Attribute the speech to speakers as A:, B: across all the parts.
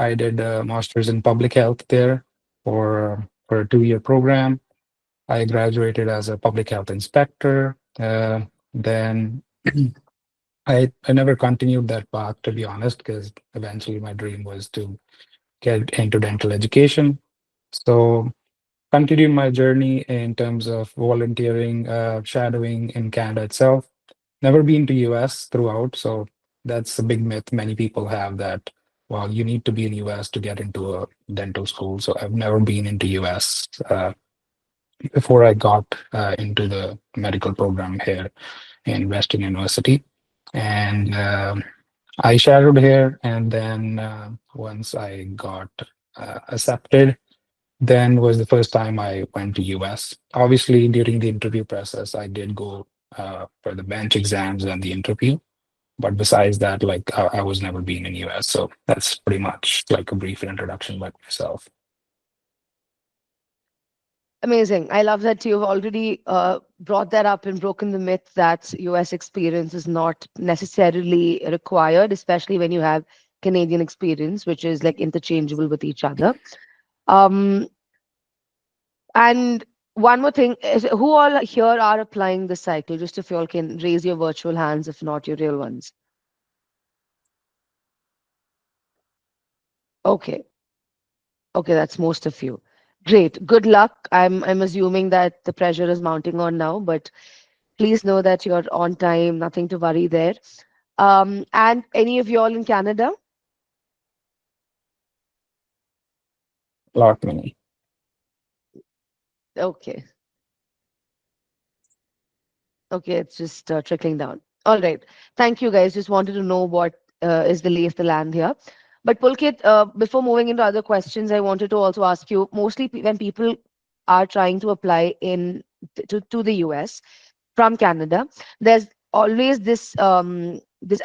A: I did a master's in public health there for a 2-year program. I graduated as a public health inspector. Then I never continued that path, to be honest, because eventually my dream was to get into dental education. So continued my journey in terms of volunteering, shadowing in Canada itself. Never been to US throughout, so that's a big myth many people have that, well, you need to be in US to get into a dental school. So I've never been into US before I got into the medical program here in Western University. And I shadowed here, and then once I got accepted, then was the first time I went to US. Obviously, during the interview process, I did go for the bench exams and the interview. But besides that, like I was never been in US. So that's pretty much like a brief introduction about myself.
B: Amazing. I love that you've already brought that up and broken the myth that US experience is not necessarily required, especially when you have Canadian experience, which is like interchangeable with each other. Um, and one more thing is, who all here are applying the cycle? Just if you all can raise your virtual hands, if not your real ones. Okay. Okay, that's most of you. Great. Good luck. I'm assuming that the pressure is mounting on now, but please know that you're on time, nothing to worry there. And any of you all in Canada?
A: A lot many.
B: Okay. Okay, it's just trickling down. All right. Thank you, guys. Just wanted to know what is the lay of the land here. But Pulkit, before moving into other questions, I wanted to also ask you, mostly when people are trying to apply to the US from Canada, there's always this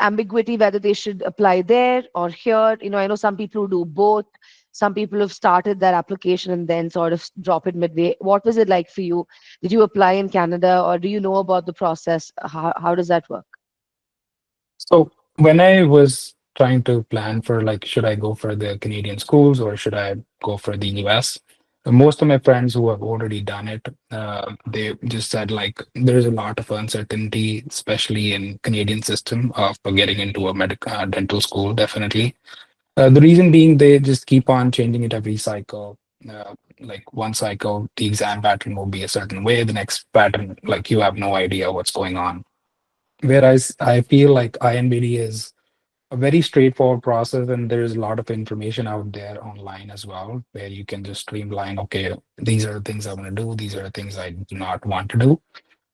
B: ambiguity whether they should apply there or here. I know some people who do both. Some people have started their application and then sort of drop it midway. What was it like for you? Did you apply in Canada, or do you know about the process? How does that work?
A: So when I was trying to plan for like, should I go for the Canadian schools or should I go for the US? Most of my friends who have already done it, they just said like there's a lot of uncertainty, especially in Canadian system of getting into a medical dental school. Definitely, the reason being they just keep on changing it every cycle. Like one cycle, the exam pattern will be a certain way. The next pattern, like you have no idea what's going on. Whereas I feel like INBD is a very straightforward process, and there's a lot of information out there online as well, where you can just streamline, okay, these are the things I want to do, these are the things I do not want to do.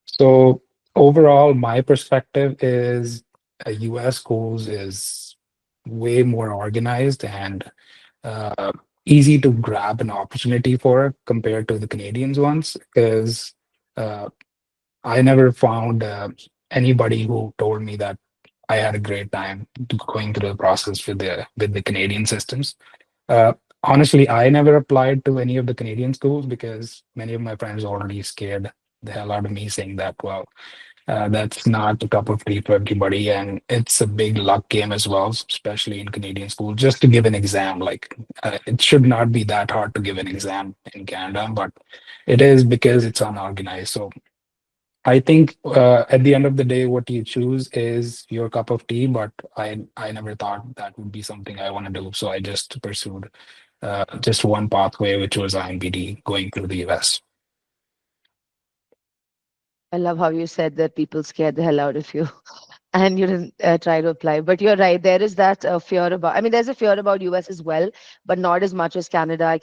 A: So overall, my perspective is US schools is way more organized and uh, easy to grab an opportunity for compared to the Canadians ones, because uh, I never found anybody who told me that I had a great time going through the process with the Canadian systems. Honestly, I never applied to any of the Canadian schools because many of my friends already scared the hell out of me, saying that, well, that's not a cup of tea for everybody, and it's a big luck game as well, especially in Canadian schools. Just to give an exam, like it should not be that hard to give an exam in Canada, but it is because it's unorganized. So I think at the end of the day, what you choose is your cup of tea, but I never thought that would be something I want to do. So I just pursued just one pathway, which was INBD, going through the US.
B: I love how you said that people scared the hell out of you and you didn't try to apply. But you're right. There is that fear about. I mean, there's a fear about US as well, but not as much as Canada. I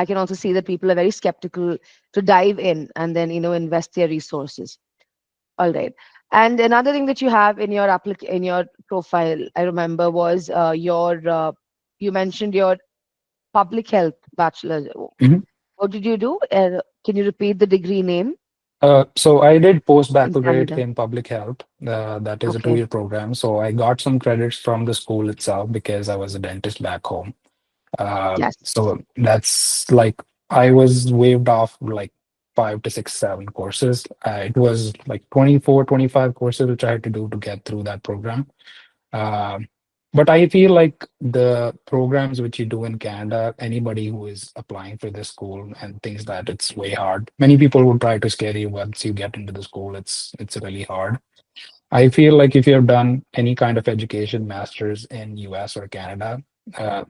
B: can also see that people are very skeptical to dive in and then invest their resources. All right. And another thing that you have in your in your profile, I remember, was your you mentioned your public health bachelor's.
A: Mhm.
B: What did you do? Can you repeat the degree name
A: So I did
B: in
A: postbaccalaureate
B: Canada?
A: in public health. That is a
B: Okay.
A: 2-year program. So I got some credits from the school itself because I was a dentist back home.
B: Yes.
A: So that's like I was waived off like 5 to 6, 7 courses. It was like 24, 25 courses which I had to do to get through that program. Um But I feel like the programs which you do in Canada, anybody who is applying for this school and thinks that it's way hard, many people will try to scare you once you get into the school. It's really hard. I feel like if you have done any kind of education, masters in US or Canada, the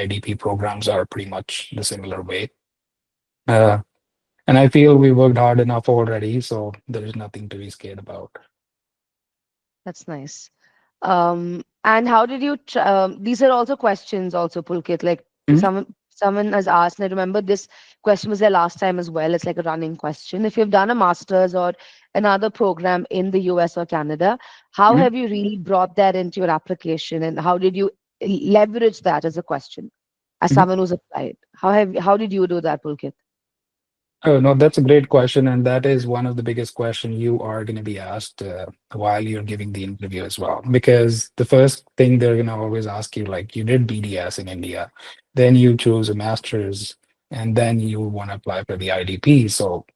A: IDP programs are pretty much the similar way. Uh, and I feel we worked hard enough already, so there is nothing to be scared about.
B: That's nice. And how did you? These are also questions, also Pulkit. Like
A: Mhm,
B: someone has asked, and I remember this question was there last time as well. It's like a running question. If you've done a master's or another program in the US or Canada, how
A: mhm.
B: have you really brought that into your application, and how did you leverage that as a question as
A: Mhm.
B: someone who's applied? How did you do that, Pulkit?
A: Oh, no, that's a great question. And that is one of the biggest questions you are going to be asked while you're giving the interview as well. Because the first thing they're going to always ask you, like, you did BDS in India, then you chose a master's, and then you want to apply for the IDP. So,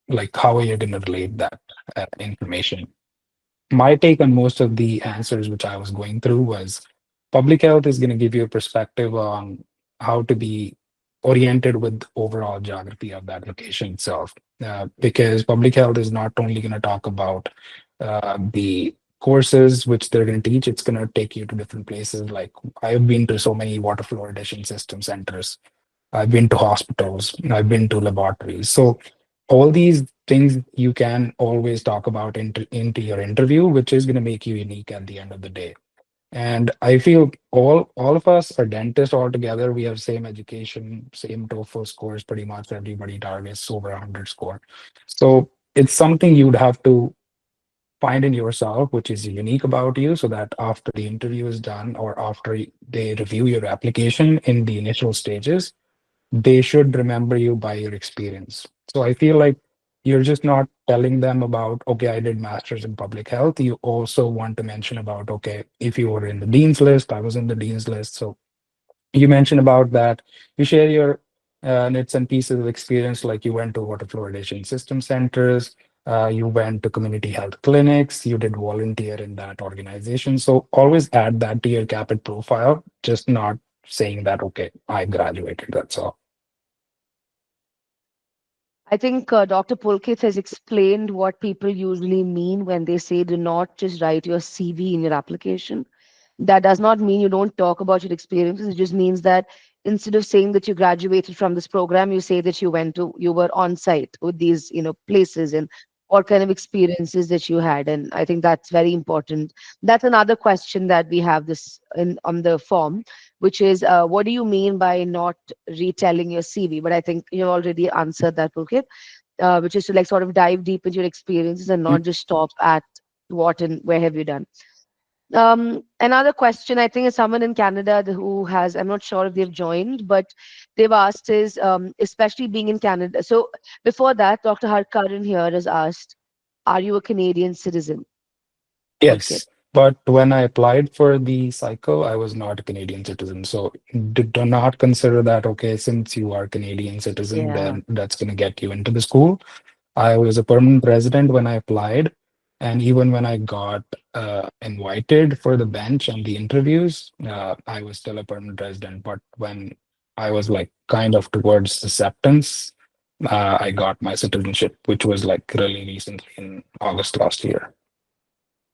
A: like, how are you going to relate that information? My take on most of the answers which I was going through was public health is going to give you a perspective on how to be oriented with overall geography of that location itself. Because public health is not only going to talk about the courses which they're going to teach, it's going to take you to different places. Like I've been to so many water fluoridation system centers, I've been to hospitals, I've been to laboratories. So all these things you can always talk about into your interview, which is going to make you unique at the end of the day. And I feel all of us are dentists all together. We have same education, same TOEFL scores. Pretty much everybody targets over 100 score. So it's something you'd have to find in yourself, which is unique about you, so that after the interview is done or after they review your application in the initial stages, they should remember you by your experience. So I feel like you're just not telling them about, okay, I did masters in public health. You also want to mention about, okay, if you were in the dean's list, I was in the dean's list. So you mentioned about that. You share your nits and pieces of experience, like you went to water fluoridation system centers, you went to community health clinics, you did volunteer in that organization. So always add that to your CAPID profile, just not saying that, okay, I graduated, that's all.
B: I think Dr. Pulkit has explained what people usually mean when they say do not just write your CV in your application. That does not mean you don't talk about your experiences. It just means that instead of saying that you graduated from this program, you say that you were on site with these, places and what kind of experiences that you had. And I think that's very important. That's another question that we have this in on the form, which is, what do you mean by not retelling your CV? But I think you already answered that, Pulkit, which is to like sort of dive deep into your experiences and not just stop at what and where have you done. Another question I think is someone in Canada who has, I'm not sure if they've joined, but they've asked is, especially being in Canada. So before that, Dr. Harkaran here has asked, are you a Canadian citizen, Pulkit?
A: Yes, but when I applied for the cycle, I was not a Canadian citizen. So do not consider that, okay, since you are Canadian citizen,
B: Yeah.
A: then that's going to get you into the school. I was a permanent resident when I applied. And even when I got invited for the bench and the interviews, I was still a permanent resident. But when I was like kind of towards acceptance, I got my citizenship, which was like really recently in August last year.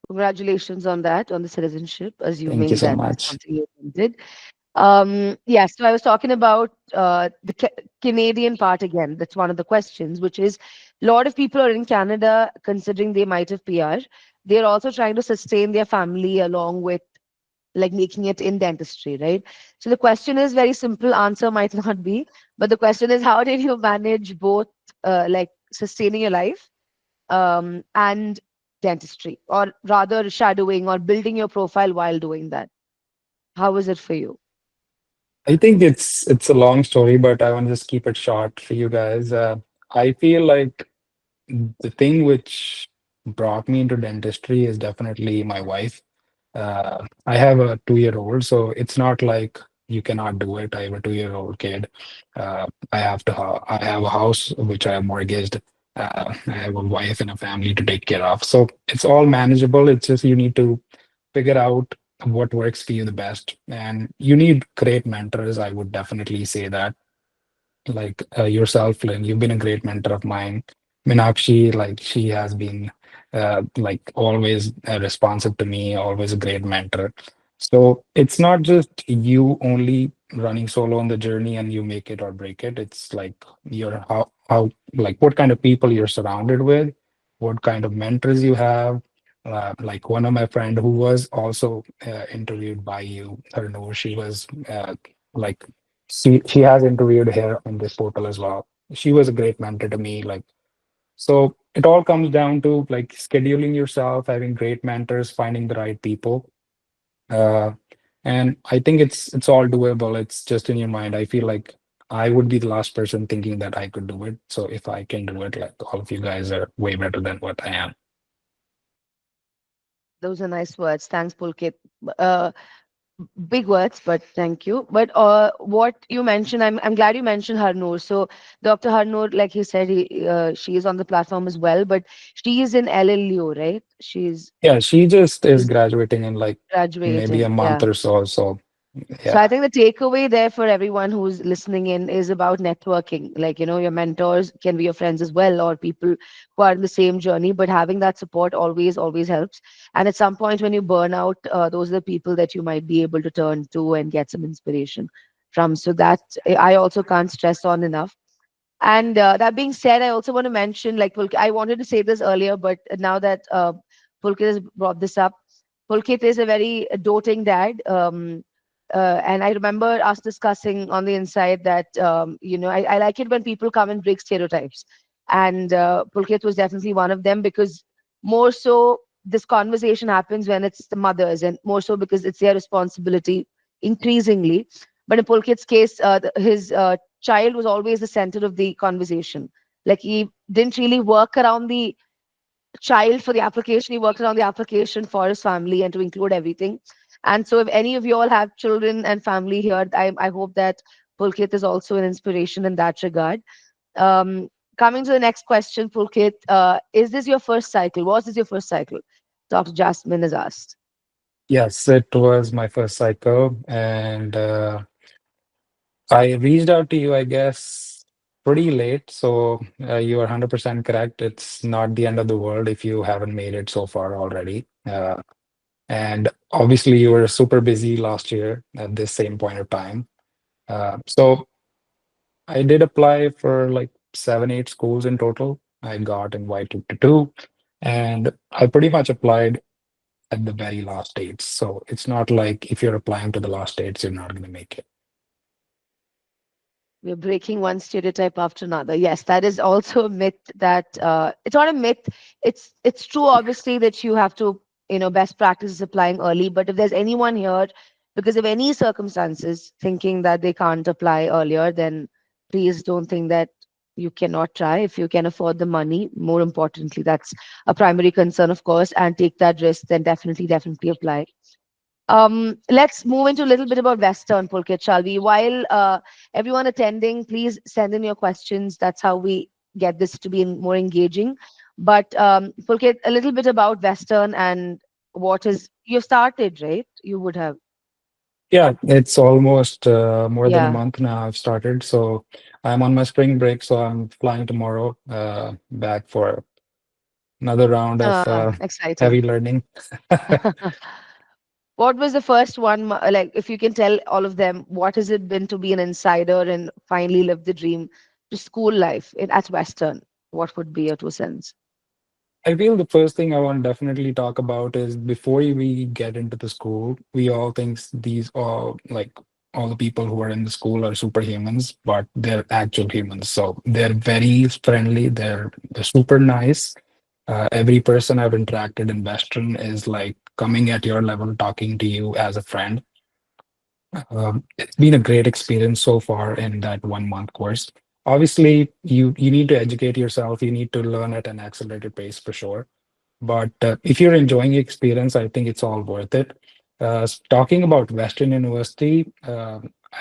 B: Congratulations on that, on the citizenship,
A: Thank you
B: assuming
A: so
B: that
A: much.
B: something you wanted. Yeah, so I was talking about the Canadian part again. That's one of the questions, which is a lot of people are in Canada considering they might have PR. They're also trying to sustain their family along with like making it in dentistry, right? So the question is very simple, answer might not be, but the question is how did you manage both like sustaining your life and dentistry, or rather shadowing or building your profile while doing that? How was it for you?
A: I think it's a long story, but I want to just keep it short for you guys. I feel like the thing which brought me into dentistry is definitely my wife. I have a 2-year-old, so it's not like you cannot do it. I have a 2-year-old kid. I have a house which I have mortgaged. I have a wife and a family to take care of. So it's all manageable. It's just you need to figure out what works for you the best. And you need great mentors. I would definitely say that, like yourself, Lynn, you've been a great mentor of mine. Minakshi, like she has been like always responsive to me, always a great mentor. So it's not just you only running solo on the journey and you make it or break it. It's like you're how like what kind of people you're surrounded with, what kind of mentors you have. Like one of my friend who was also interviewed by you, her Noor, she was like she has interviewed here on this portal as well. She was a great mentor to me. Like so, it all comes down to like scheduling yourself, having great mentors, finding the right people. Uh, and I think it's all doable. It's just in your mind. I feel like I would be the last person thinking that I could do it. So if I can do it, like all of you guys are way better than what I am.
B: Those are nice words. Thanks, Pulkit. Uh, Big words, but thank you. But what you mentioned, I'm glad you mentioned Harnoor. So Dr. Harnoor, like he said, she is on the platform as well, but she is in LLU, right?
A: Yeah, she just is
B: She's
A: graduating in like maybe a
B: graduating.
A: month
B: Yeah.
A: or so. So
B: So I
A: yeah.
B: think the takeaway there for everyone who's listening in is about networking. Like, your mentors can be your friends as well, or people who are in the same journey, but having that support always, always helps. And at some point when you burn out, those are the people that you might be able to turn to and get some inspiration from. So that I also can't stress on enough. And that being said, I also want to mention, like, I wanted to say this earlier, but now that Pulkit has brought this up, Pulkit is a very doting dad. And I remember us discussing on the inside that, I like it when people come and break stereotypes. And Pulkit was definitely one of them because more so this conversation happens when it's the mothers, and more so because it's their responsibility increasingly. But in Pulkit's case, his child was always the center of the conversation. Like he didn't really work around the child for the application, he worked around the application for his family and to include everything. And so, if any of you all have children and family here, I hope that Pulkit is also an inspiration in that regard. Um, Coming to the next question, Pulkit, is this your first cycle? Was this your first cycle? Dr. Jasmine has asked.
A: Yes, it was my first cycle, and I reached out to you, I guess, pretty late. So you are 100% correct. It's not the end of the world if you haven't made it so far already. And obviously, you were super busy last year at this same point of time. So I did apply for like seven, eight schools in total. I got invited to two, and I pretty much applied at the very last dates. So it's not like if you're applying to the last dates, you're not going to make it.
B: We're breaking one stereotype after another. Yes, that is also a myth that it's not a myth. It's true, obviously, that you have to, best practice is applying early. But if there's anyone here, because of any circumstances, thinking that they can't apply earlier, then please don't think that you cannot try if you can afford the money. More importantly, that's a primary concern, of course, and take that risk, then definitely, definitely apply. Let's move into a little bit about Western, Pulkit, shall we? While everyone attending, please send in your questions. That's how we get this to be more engaging. But Pulkit, a little bit about Western and what is you started, right? You would have,
A: Yeah, it's almost more than a
B: yeah.
A: month now I've started. So I'm on my spring break, so I'm flying tomorrow back for another round of
B: Exciting.
A: heavy learning.
B: What was the first one? Like, if you can tell all of them, what has it been to be an insider and finally live the dream to school life at Western? What would be your 2 cents?
A: I feel the first thing I want to definitely talk about is before we get into the school, we all think these all like all the people who are in the school are superhumans, but they're actual humans. So they're very friendly, they're super nice. Every person I've interacted in Western is like coming at your level, talking to you as a friend. It's been a great experience so far in that 1 month course. Obviously, you need to educate yourself. You need to learn at an accelerated pace for sure. But if you're enjoying the experience, I think it's all worth it. Talking about Western University,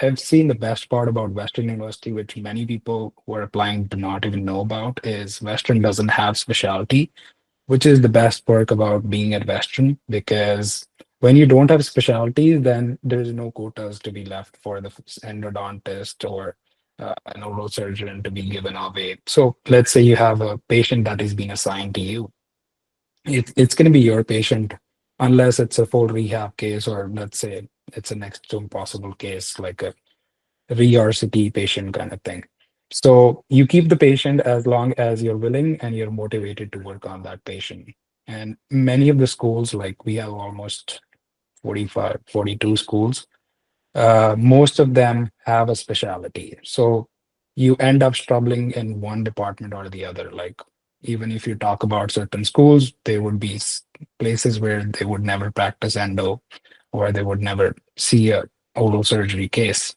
A: I've seen the best part about Western University, which many people who are applying do not even know about, is Western doesn't have specialty, which is the best perk about being at Western because When you don't have specialties, then there's no quotas to be left for the endodontist or an oral surgeon to be given away. So let's say you have a patient that is being assigned to you. It's going to be your patient unless it's a full rehab case, or let's say it's a next to impossible case like a re-RCT patient kind of thing. So you keep the patient as long as you're willing and you're motivated to work on that patient. And many of the schools, like we have almost 45, 42 schools, most of them have a specialty. So you end up struggling in one department or the other. Like even if you talk about certain schools, there would be places where they would never practice endo, or they would never see a oral surgery case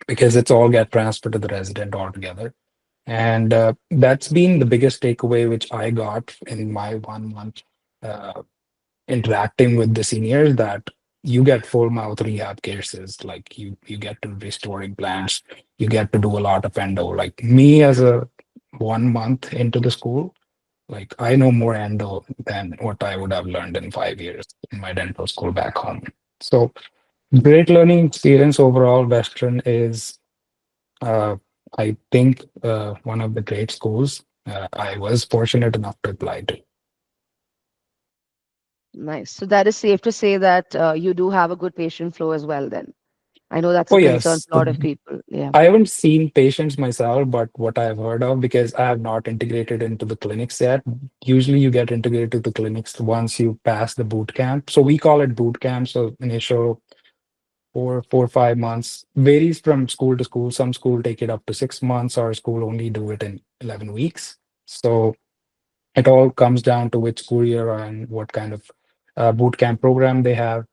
A: because it's all get transferred to the resident altogether. And that's been the biggest takeaway which I got in my 1 month uh, interacting with the seniors, that you get full mouth rehab cases. Like you get to restore implants, you get to do a lot of endo. Like me as a 1 month into the school, like I know more endo than what I would have learned in 5 years in my dental school back home. So great learning experience overall. Western is uh, I think one of the great schools I was fortunate enough to apply to.
B: Nice. So that is safe to say that you do have a good patient flow as well. Then I know that's
A: Oh
B: a concern
A: yes,
B: for a lot of people. Yeah.
A: I haven't seen patients myself, but what I've heard of, because I have not integrated into the clinics yet. Usually you get integrated to the clinics once you pass the boot camp. So we call it boot camp. So initial 4, 5 months varies from school to school. Some school take it up to 6 months, or school only do it in 11 weeks. So it all comes down to which school you're on, what kind of boot camp program they have.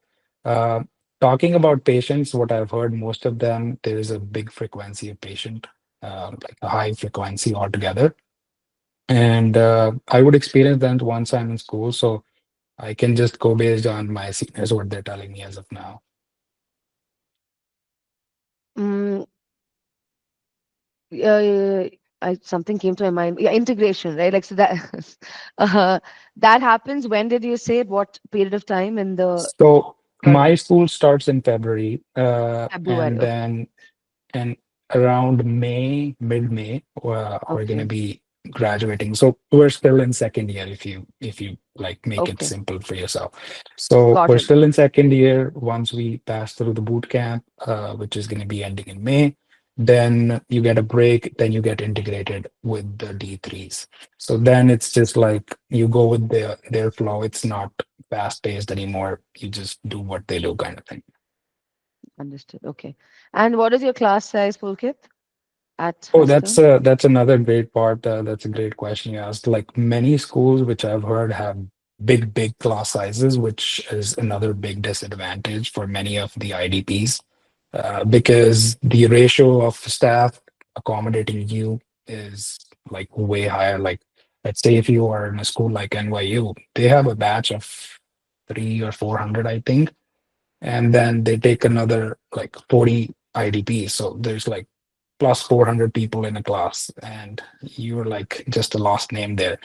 A: Uh, Talking about patients, what I've heard, most of them, there is a big frequency of patient, like a high frequency altogether. And I would experience that once I'm in school. So I can just go based on my seniors, what they're telling me as of now.
B: Mm, uh, something came to my mind. Yeah, integration, right? Like so that that happens. When did you say it? What period of time in the
A: So
B: third
A: my school starts in February,
B: February?
A: and
B: Okay.
A: then and around May, mid-May, we're going to
B: Okay.
A: be graduating. So we're still in second year if you like make it
B: Okay.
A: simple for yourself. So
B: Got
A: we're
B: it.
A: still in second year. Once we pass through the boot camp, which is going to be ending in May, then you get a break, then you get integrated with the D3s. So then it's just like you go with their flow. It's not fast paced anymore. You just do what they do kind of thing.
B: Understood. Okay. And what is your class size, Pulkit, at
A: Oh,
B: Western?
A: that's another great part. That's a great question you asked. Like many schools, which I've heard have big class sizes, which is another big disadvantage for many of the IDPs, because the ratio of staff accommodating you is like way higher. Like let's say if you are in a school like NYU, they have a batch of 3 or 400, I think, and then they take another like 40 IDPs. So there's like plus 400 people in a class, and you're like just a lost name there.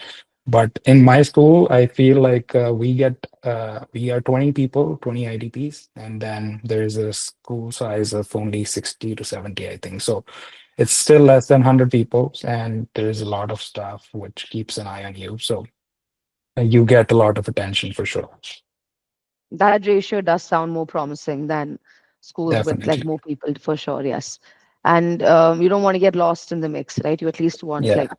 A: But in my school, I feel like we are 20 people, 20 IDPs, and then there's a school size of only 60 to 70, I think. So it's still less than 100 people, and there's a lot of staff which keeps an eye on you. So you get a lot of attention for sure.
B: That ratio does sound more promising than schools with like
A: Definitely.
B: more people for sure. Yes. And you don't want to get lost in the mix, right? You at least want
A: Yeah.
B: like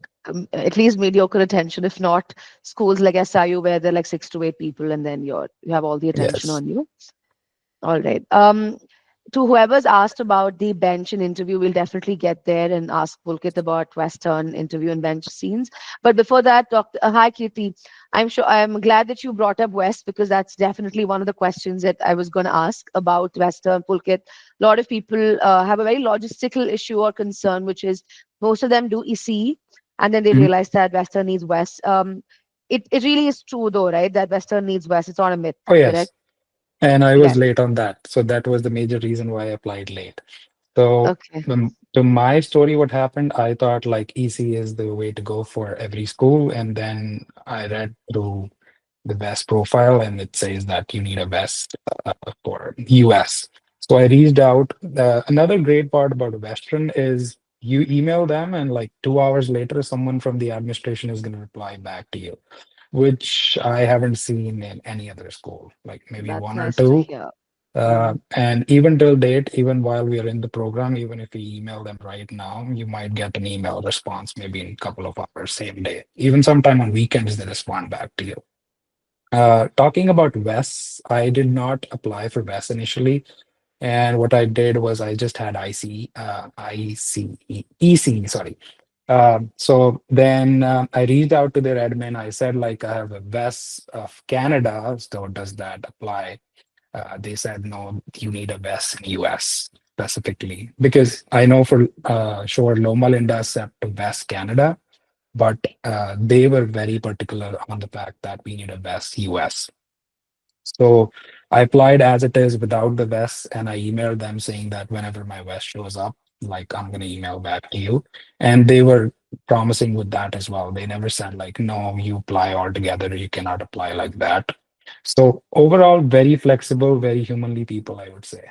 B: at least mediocre attention, if not schools like SIU where they're like 6 to 8 people and then you have all the attention
A: Yes.
B: on you. All right. To whoever's asked about the bench and interview, we'll definitely get there and ask Pulkit about Western interview and bench scenes. But before that, Dr. Hi, Kirti. I'm glad that you brought up West because that's definitely one of the questions that I was going to ask about Western Pulkit. A lot of people have a very logistical issue or concern, which is most of them do EC and then they
A: Mhm.
B: realize that Western needs West. It really is true though, right? That Western needs West. It's not a myth,
A: Oh,
B: correct?
A: yes. And I was
B: Yes.
A: late on that. So that was the major reason why I applied late. So
B: Okay.
A: to my story, what happened, I thought like EC is the way to go for every school. And then I read through the West profile, and it says that you need a West for US. So I reached out. Another great part about Western is you email them, and like 2 hours later, someone from the administration is going to reply back to you, which I haven't seen in any other school, like maybe
B: That's
A: one or
B: nice to
A: two.
B: hear. Mhm.
A: And even till date, even while we are in the program, even if we email them right now, you might get an email response maybe in a couple of hours, same day. Even sometime on weekends, they respond back to you. Talking about WES, I did not apply for WES initially. And what I did was I just had EC, sorry. So then I reached out to their admin. I said, like, I have a WES of Canada. So does that apply? They said, no, you need a VES in US specifically. Because I know for sure Loma Linda accept VES Canada, but they were very particular on the fact that we need a VES US. So I applied as it is without the VES, and I emailed them saying that whenever my VES shows up, like I'm gonna email back to you. And they were promising with that as well. They never said like, no, you apply altogether, you cannot apply like that. So overall, very flexible, very humanly people, I would say.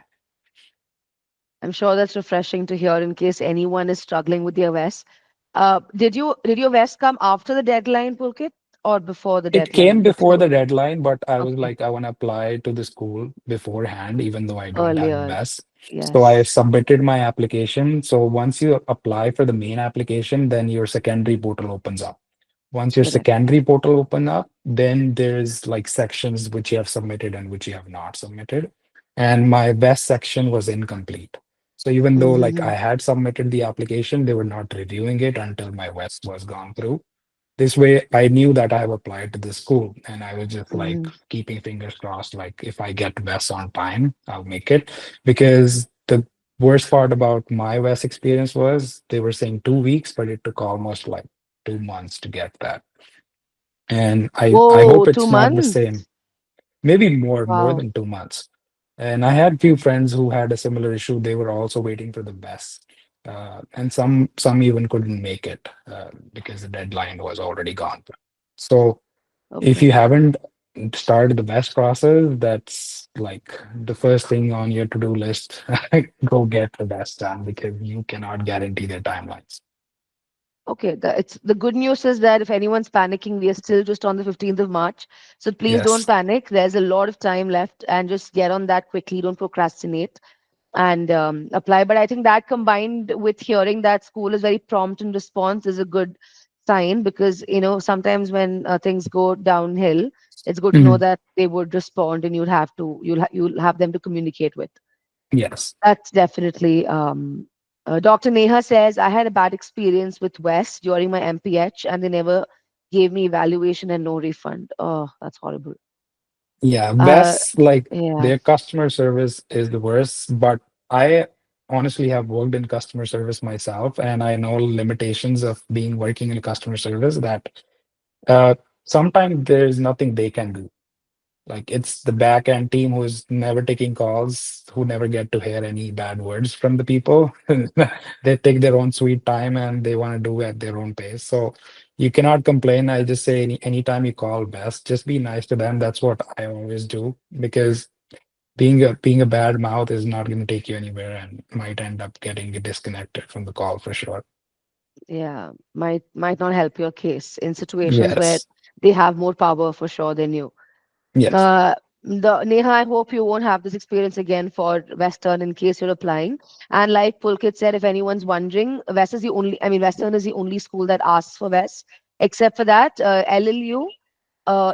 B: I'm sure that's refreshing to hear in case anyone is struggling with their West. Did your West come after the deadline, Pulkit, or before the
A: It came
B: deadline? What
A: before
B: school?
A: the deadline, but I was
B: Okay,
A: like, I want to apply to the school beforehand, even though I don't have a
B: earlier.
A: VES. So I
B: Yes,
A: submitted my application. So once you apply for the main application, then your secondary portal opens up. Once your
B: correct.
A: secondary portal open up, then there's like sections which you have submitted and which you have not submitted. And my VES section was incomplete. So even though like
B: Mm-hmm.
A: I had submitted the application, they were not reviewing it until my VES was gone through. This way, I knew that I have applied to this school, and I was just like
B: Mm-hmm.
A: keeping fingers crossed. Like if I get VES on time, I'll make it. Because the worst part about my VES experience was they were saying 2 weeks, but it took almost like 2 months to get that. And I
B: Whoa,
A: hope
B: two
A: it's not the same.
B: months.
A: Maybe more
B: Wow.
A: than 2 months. And I had few friends who had a similar issue. They were also waiting for the VES. And some even couldn't make it because the deadline was already gone. So if
B: Okay.
A: you haven't started the VES process, that's like the first thing on your to-do list. Go get the VES done because you cannot guarantee their timelines.
B: Okay, the good news is that if anyone's panicking, we are still just on the 15th of March. So please don't
A: Yes.
B: panic. There's a lot of time left and just get on that quickly. Don't procrastinate and apply. But I think that combined with hearing that school is very prompt in response is a good sign because, sometimes when things go downhill, it's good to know
A: Mhm.
B: that they would respond and you'll have them to communicate with.
A: Yes.
B: That's definitely. Dr. Neha says, I had a bad experience with West during my MPH and they never gave me evaluation and no refund. Oh, that's horrible.
A: Yeah,
B: Uh,
A: Wes, like
B: yeah.
A: their customer service is the worst, but I honestly have worked in customer service myself, and I know limitations of being working in customer service that uh, sometimes there's nothing they can do. Like it's the back end team who's never taking calls, who never get to hear any bad words from the people. They take their own sweet time and they want to do at their own pace. So you cannot complain. I just say anytime you call best, just be nice to them. That's what I always do because being a bad mouth is not going to take you anywhere and might end up getting you disconnected from the call for sure.
B: Yeah. Might not help your case in situations where
A: Yes.
B: they have more power for sure than you.
A: Yes.
B: Uh, the Neha, I hope you won't have this experience again for Western in case you're applying. And like Pulkit said, if anyone's wondering, Western is the only school that asks for West. Except for that, LLU,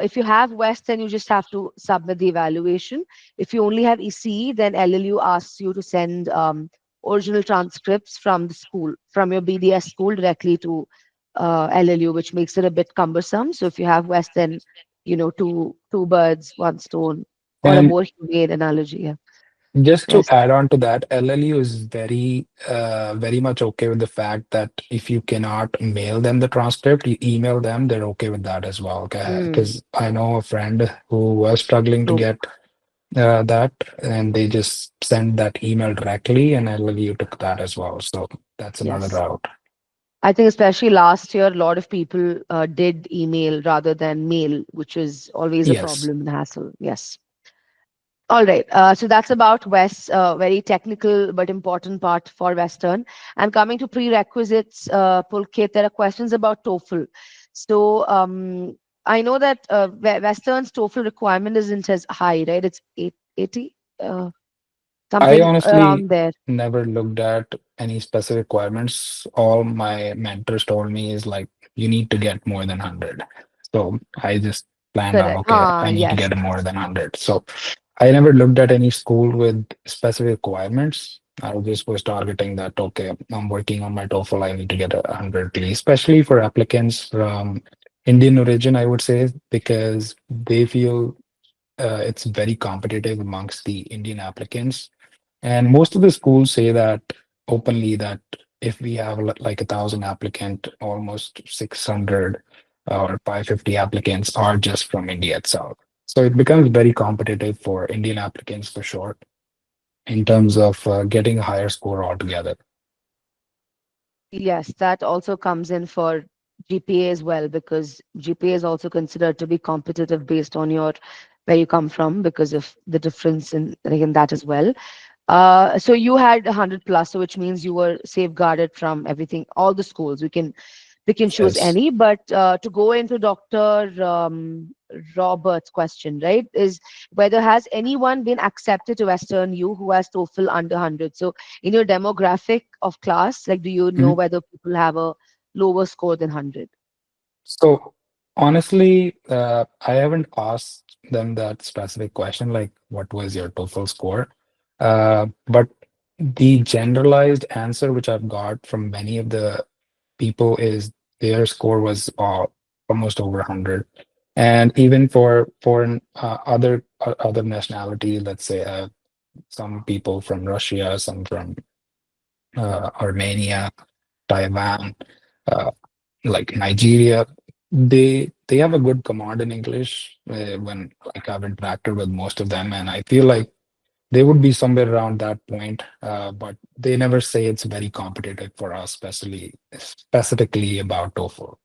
B: if you have West, then you just have to submit the evaluation. If you only have ECE, then LLU asks you to send original transcripts from the school, from your BDS school directly to LLU, which makes it a bit cumbersome. So if you have West, then two birds, one stone, or a
A: And
B: more humane analogy. Yeah.
A: just to
B: Yes.
A: add on to that, LLU is very much okay with the fact that if you cannot mail them the transcript, you email them, they're okay with that as well.
B: Mm,
A: Because I know a friend who was struggling to
B: true.
A: get that, and they just sent that email directly, and LLU took that as well. So that's another
B: Yes.
A: route.
B: I think especially last year, a lot of people did email rather than mail, which is always a
A: Yes.
B: problem and hassle. Yes. All right. So that's about West, very technical but important part for Western. And coming to prerequisites, Pulkit, there are questions about TOEFL. So I know that Western's TOEFL requirement isn't as high, right? It's 80,
A: I
B: something
A: honestly
B: around there.
A: never looked at any specific requirements. All my mentors told me is like, you need to get more than 100. So I just planned on,
B: Correct.
A: okay, I need to
B: Yes.
A: get more than 100. So I never looked at any school with specific requirements. I just was targeting that, okay, I'm working on my TOEFL, I need to get 100, please, especially for applicants from Indian origin, I would say, because they feel it's very competitive amongst the Indian applicants. And most of the schools say that openly that if we have like 1,000 applicant, almost 600 or 550 applicants are just from India itself. So it becomes very competitive for Indian applicants for sure in terms of getting a higher score altogether.
B: Yes, that also comes in for GPA as well, because GPA is also considered to be competitive based on your where you come from because of the difference in that as well. So you had 100 plus, so which means you were safeguarded from everything, all the schools. We can choose
A: Yes.
B: any, but to go into Dr. Robert's question, right, is whether has anyone been accepted to Western U who has TOEFL under 100? So in your demographic of class, like, do you know
A: Mhm.
B: whether people have a lower score than 100?
A: So honestly, I haven't asked them that specific question, like what was your TOEFL score? But the generalized answer which I've got from many of the people is their score was almost over 100. And even for foreign other nationality, let's say some people from Russia, some from Armenia, Taiwan, uh, like Nigeria, they have a good command in English when like I've interacted with most of them, and I feel like they would be somewhere around that point, but they never say it's very competitive for us, especially specifically about TOEFL.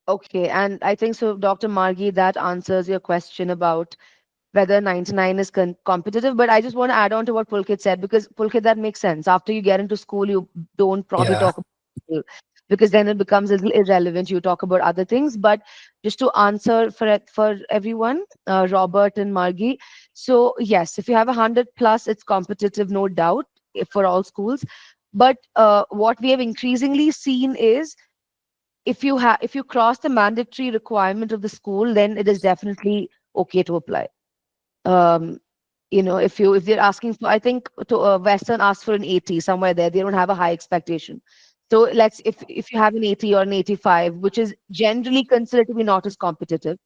B: Okay, and I think so, Dr. Margi, that answers your question about whether 99 is competitive. But I just want to add on to what Pulkit said, because Pulkit, that makes sense. After you get into school, you don't probably
A: Yeah.
B: talk about people, because then it becomes a little irrelevant. You talk about other things. But just to answer for everyone, Robert and Margi. So yes, if you have 100 plus, it's competitive, no doubt, for all schools. But what we have increasingly seen is if you cross the mandatory requirement of the school, then it is definitely okay to apply. um if they're asking for, I think, to Western asks for an 80 somewhere there, they don't have a high expectation. So let's if you have an 80 or an 85, which is generally considered to be not as competitive,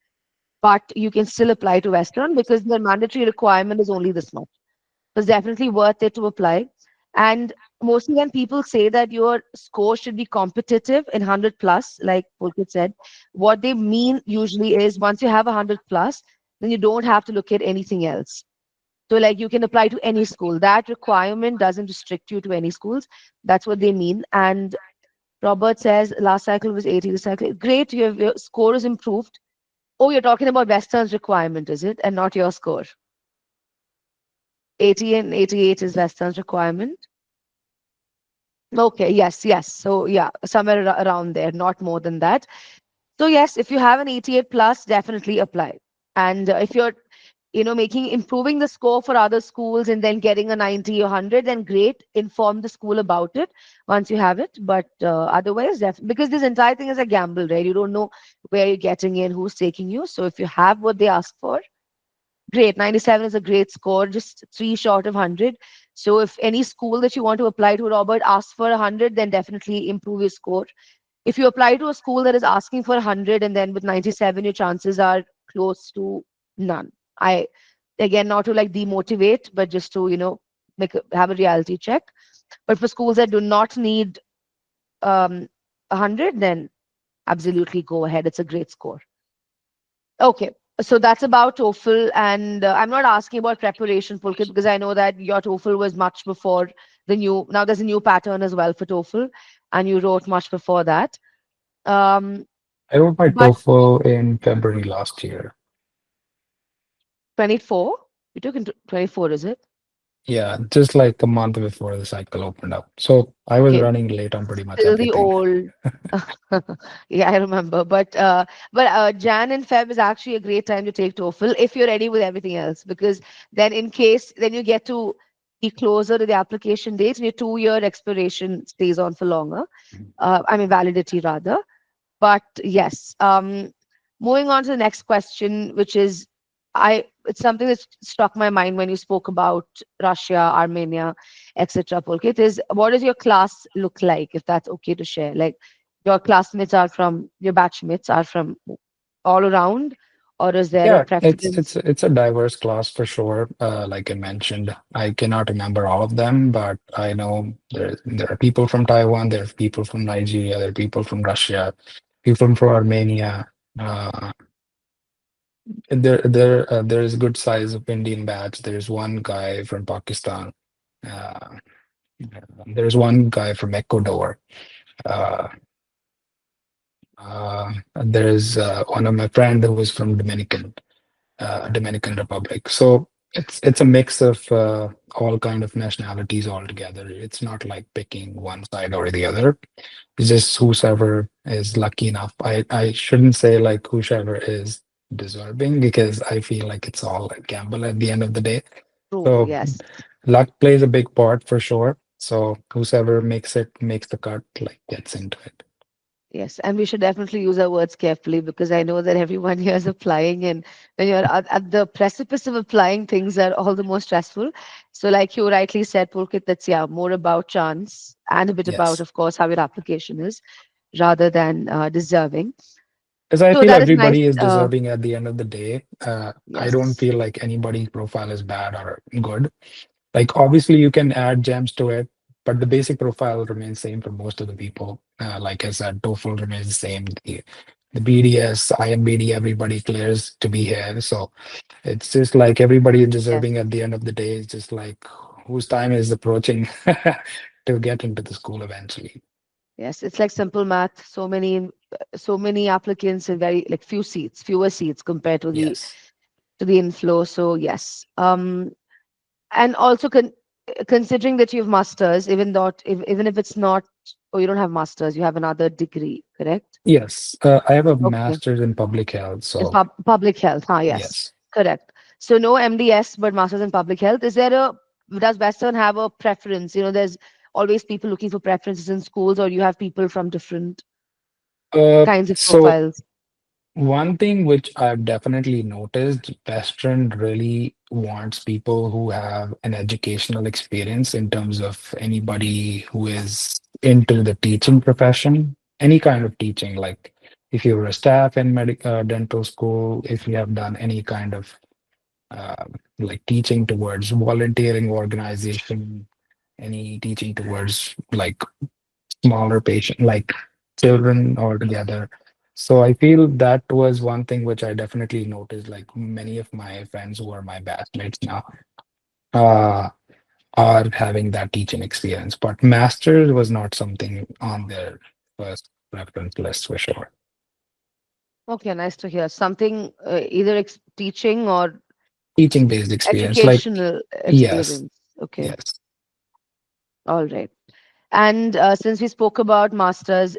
B: but you can still apply to Western because their mandatory requirement is only this much. It's definitely worth it to apply. And mostly when people say that your score should be competitive in 100 plus, like Pulkit said, what they mean usually is once you have 100 plus, then you don't have to look at anything else. So, like, you can apply to any school. That requirement doesn't restrict you to any schools. That's what they mean. And Robert says last cycle was 80. The cycle, great. Your score is improved. Oh, you're talking about Western's requirement, is it? And not your score. 80 and 88 is Western's requirement. Okay, yes, yes. So, yeah, somewhere around there, not more than that. So, yes, if you have an 88 plus, definitely apply. And if you're making improving the score for other schools and then getting a 90 or 100, then great, inform the school about it once you have it. But otherwise, because this entire thing is a gamble, right? You don't know where you're getting in, who's taking you. So if you have what they ask for, great. 97 is a great score, just three short of 100. So if any school that you want to apply to, Robert, asks for 100, then definitely improve your score. If you apply to a school that is asking for 100 and then with 97, your chances are close to none. I Again, not to like demotivate, but just to have a reality check. But for schools that do not need 100, then absolutely go ahead. It's a great score. Okay, so that's about TOEFL, and I'm not asking about preparation, Pulkit, because I know that your TOEFL was much before now there's a new pattern as well for TOEFL, and you wrote much before that. Um,
A: I wrote my
B: but
A: TOEFL in February last year.
B: 24, you took into 24, is it?
A: Yeah, just like a month before the cycle opened up. So I was
B: Okay,
A: running late on pretty much
B: still the
A: everything.
B: old. Yeah, I remember. But Jan and Feb is actually a great time to take TOEFL if you're ready with everything else, because then in case then you get to be closer to the application date and your 2 year expiration stays on for longer. I mean validity rather. But yes, moving on to the next question, which is, it's something that struck my mind when you spoke about Russia, Armenia, etc. Pulkit, is what does your class look like, if that's okay to share? Like your batchmates are from all around, or is there a
A: Yeah, it's
B: preference?
A: it's a diverse class for sure. Like I mentioned, I cannot remember all of them, but I know there are people from Taiwan, there are people from Nigeria, there are people from Russia, people from Armenia. Uh, there is a good size of Indian batch. There's one guy from Pakistan. Uh, there's one guy from Ecuador. Uh, there's one of my friend who was from Dominican Republic. So it's a mix of all kind of nationalities all together. It's not like picking one side or the other. It's just whosoever is lucky enough. I shouldn't say like whosoever is deserving because I feel like it's all a gamble at the end of the day.
B: True,
A: So
B: yes.
A: luck plays a big part for sure. So whosoever makes the cut, like gets into it.
B: Yes, and we should definitely use our words carefully, because I know that everyone here is applying, and when you're at the precipice of applying, things are all the more stressful. So, like you rightly said, Pulkit, that's yeah, more about chance and a bit about,
A: Yes.
B: of course, how your application is rather than deserving.
A: Because I
B: So
A: feel
B: that is nice.
A: everybody is deserving at the end of the day. I don't
B: Yes,
A: feel like anybody's profile is bad or good. Like obviously you can add gems to it, but the basic profile remains same for most of the people. Like I said, TOEFL remains the same. The BDS, IMBD, everybody clears to be here. So it's just like everybody is
B: yes,
A: deserving at the end of the day. It's just like whose time is approaching to get into the school eventually.
B: yes. It's like simple math. So many applicants and very like fewer seats compared to the
A: Yes.
B: inflow. So yes. And also considering that you have masters, even if it's not, or you don't have masters, you have another degree, correct?
A: Yes. I have a
B: Okay.
A: master's in public health.
B: In
A: So
B: public health, yes,
A: yes.
B: correct. So no MDS, but masters in public health. Does Western have a preference? There's always people looking for preferences in schools, or you have people from different kinds of
A: So
B: profiles.
A: one thing which I've definitely noticed, Western really wants people who have an educational experience in terms of anybody who is into the teaching profession, any kind of teaching, like if you're a staff in dental school, if you have done any kind of uh, like teaching towards volunteering organization, any teaching towards like smaller patient like children altogether. So I feel that was one thing which I definitely noticed, like many of my friends who are my batchmates now uh, are having that teaching experience, but masters was not something on their first preference list for sure.
B: Okay, nice to hear. Something either teaching or
A: Teaching based experience, like
B: educational
A: yes,
B: experience. Okay,
A: yes,
B: all right. And since we spoke about masters,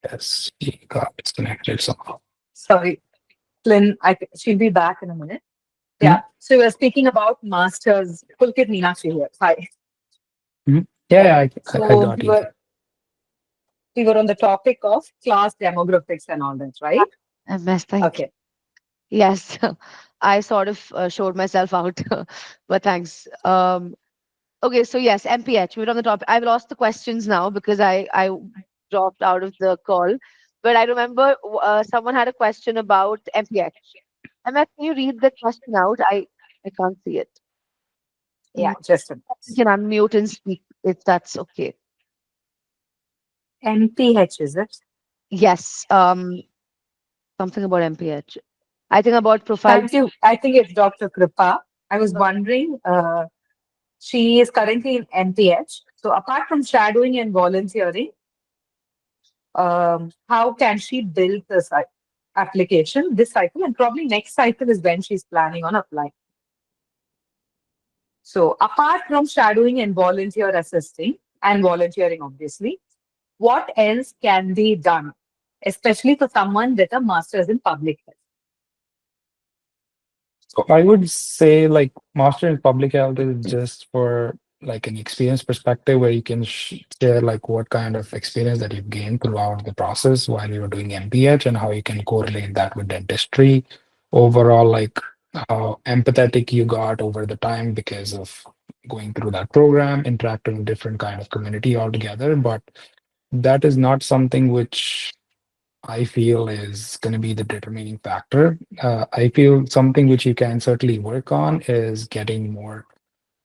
A: yes, she got disconnected somehow.
C: Sorry, Lynn, she'll be back in a minute.
A: Mhm,
C: Yeah. So we're speaking about masters. Pulkit Meenakshi here. Hi.
A: mhm. Yeah, yeah, I
C: So
A: got you.
C: we were on the topic of class demographics and all that, right?
B: MS, thank you.
C: Okay.
B: Yes, I sort of showed myself out, but thanks. Okay, so yes, MPH. We're on the topic. I've lost the questions now because I dropped out of the call, but I remember someone had a question about MPH. MS, can you read the question out? I can't see it.
C: Yeah,
B: Mm,
C: just a
B: You
C: minute.
B: can unmute and speak if that's okay.
C: MPH, is it?
B: Yes. Something about MPH. I think about profile.
C: Thank you. I think it's Dr. Kripa. I was wondering, she is currently in NPH. So apart from shadowing and volunteering, how can she build this application this cycle? And probably next cycle is when she's planning on applying. So apart from shadowing and volunteer assisting and volunteering, obviously, what else can be done, especially for someone with a master's in public health?
A: So I would say like master in public health is just for like an experience perspective where you can share like what kind of experience that you've gained throughout the process while you were doing MPH and how you can correlate that with dentistry. Overall, like how empathetic you got over the time because of going through that program, interacting with different kind of community altogether. But that is not something which I feel is going to be the determining factor. I feel something which you can certainly work on is getting more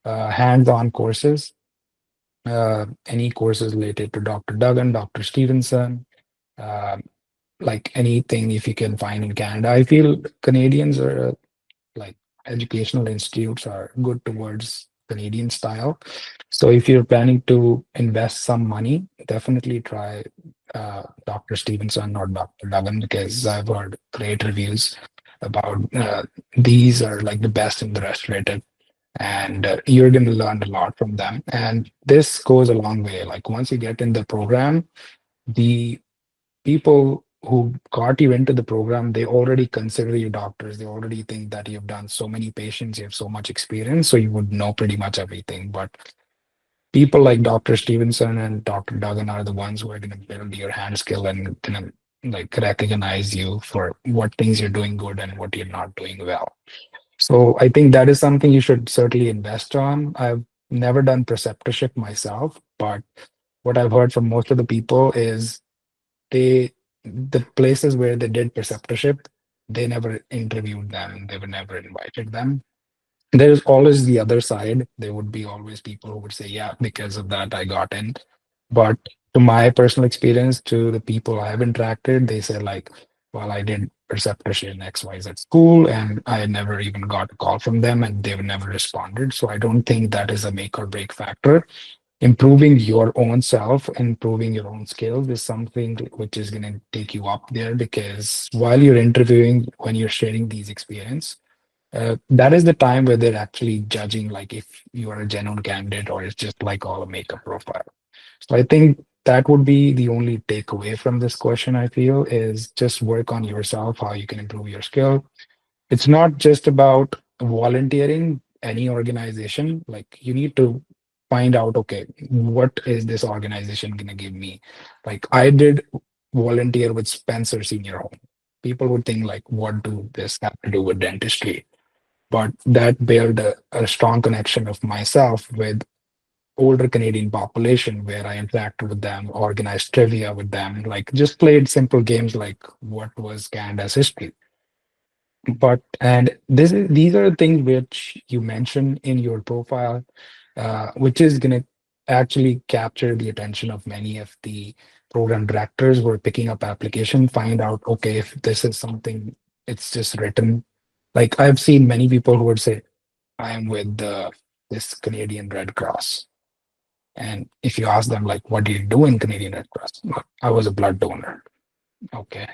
A: hands-on courses, any courses related to Dr. Duggan, Dr. Stevenson, uh, like anything if you can find in Canada. I feel Canadians are like educational institutes are good towards Canadian style. So if you're planning to invest some money, definitely try Dr. Stevenson or Dr. Duggan because I've heard great reviews about these are like the best in the restorative and you're going to learn a lot from them. And this goes a long way. Like once you get in the program, the people who got you into the program, they already consider you doctors. They already think that you've done so many patients, you have so much experience, so you would know pretty much everything. But people like Dr. Stevenson and Dr. Duggan are the ones who are going to build your hand skill and going to like recognize you for what things you're doing good and what you're not doing well. So I think that is something you should certainly invest on. I've never done preceptorship myself, but what I've heard from most of the people is they the places where they did preceptorship, they never interviewed them, they were never invited them. There's always the other side. There would be always people who would say, yeah, because of that I got in. But to my personal experience, to the people I've interacted, they say like, well, I did preceptorship in XYZ school and I never even got a call from them and they were never responded. So I don't think that is a make or break factor. Improving your own self, improving your own skills is something which is going to take you up there because while you're interviewing, when you're sharing these experience, that is the time where they're actually judging like if you are a genuine candidate or it's just like all a makeup profile. So I think that would be the only takeaway from this question, I feel, is just work on yourself, how you can improve your skill. It's not just about volunteering any organization. Like you need to find out, okay, what is this organization going to give me? Like I did volunteer with Spencer Senior Home. People would think like, what do this have to do with dentistry? But that built a strong connection of myself with older Canadian population where I interacted with them, organized trivia with them, like just played simple games like what was Canada's history. But and these are the things which you mention in your profile, which is going to actually capture the attention of many of the program directors who are picking up application, find out, okay, if this is something, it's just written. Like I've seen many people who would say, I am with this Canadian Red Cross. And if you ask them, like, what do you do in Canadian Red Cross? "Look, I was a blood donor. Okay.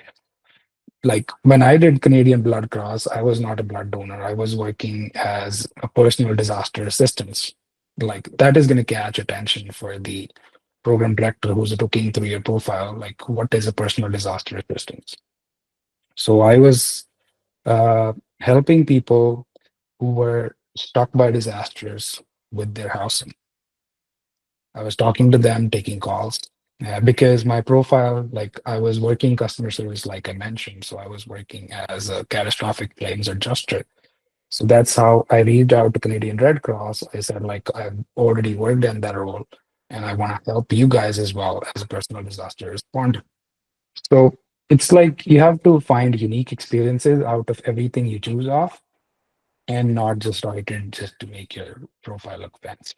A: Like when I did Canadian Blood Cross, I was not a blood donor. I was working as a personal disaster assistance. Like that is going to catch attention for the program director who's looking through your profile. Like, what is a personal disaster assistance? So I was helping people who were struck by disasters with their housing. I was talking to them, taking calls. Because my profile, like I was working customer service, like I mentioned, so I was working as a catastrophic claims adjuster. So that's how I reached out to Canadian Red Cross. I said, like, I've already worked in that role, and I want to help you guys as well as a personal disaster responder. So it's like you have to find unique experiences out of everything you choose off, and not just write it just to make your profile look fancy.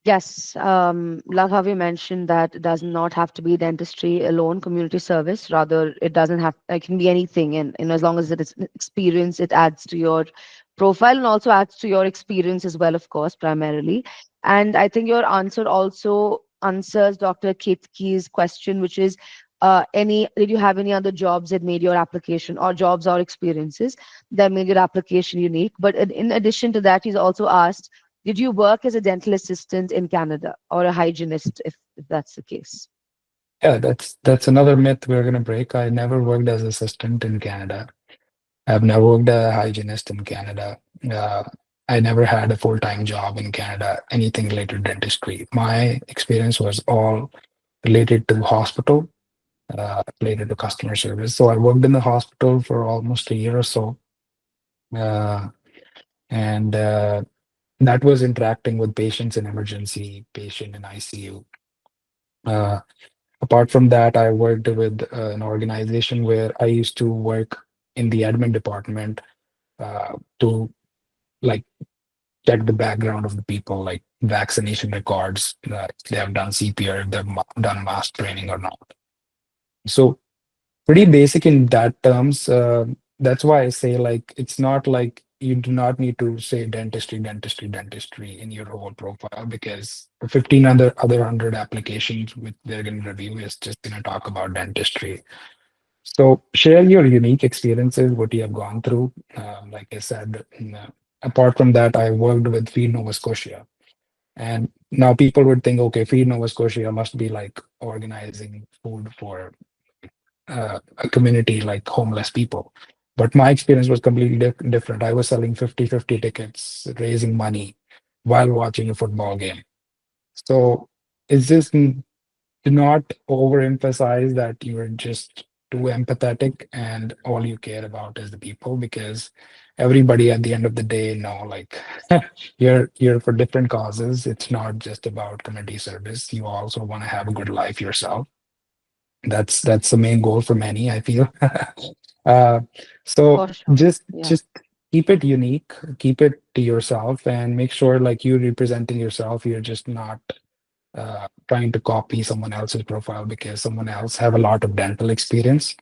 B: Yes, love how you mentioned that it does not have to be dentistry alone, community service. Rather, it doesn't have, it can be anything. And as long as it is an experience, it adds to your profile and also adds to your experience as well, of course, primarily. And I think your answer also answers Dr. Ketki's question, which is did you have any other jobs that made your application or jobs or experiences that made your application unique? But in addition to that, he's also asked, did you work as a dental assistant in Canada or a hygienist, if that's the case?
A: Yeah, that's another myth we're gonna break. I never worked as assistant in Canada. I've never worked as a hygienist in Canada. Uh, I never had a full-time job in Canada, anything related to dentistry. My experience was all related to hospital, related to customer service. So I worked in the hospital for almost a year or so, uh, and that was interacting with patients in emergency, patient in ICU. Uh, Apart from that, I worked with an organization where I used to work in the admin department to like check the background of the people, like vaccination records, that they have done CPR, if they've done mask training or not. So pretty basic in that terms. That's why I say like it's not like you do not need to say dentistry, dentistry, dentistry in your whole profile because 15 other 100 applications which they're going to review is just going to talk about dentistry. So share your unique experiences, what you have gone through. Like I said, apart from that, I worked with Feed Nova Scotia. And now people would think, okay, Feed Nova Scotia must be like organizing food for a community like homeless people. But my experience was completely different. I was selling 50-50 tickets, raising money while watching a football game. So it's just do not overemphasize that you're just too empathetic and all you care about is the people because everybody at the end of the day know like you're for different causes. It's not just about community service. You also want to have a good life yourself. That's the main goal for many, I feel. uh, so
B: For sure. Yeah.
A: just keep it unique, keep it to yourself, and make sure like you're representing yourself. You're just not trying to copy someone else's profile because someone else have a lot of dental experience.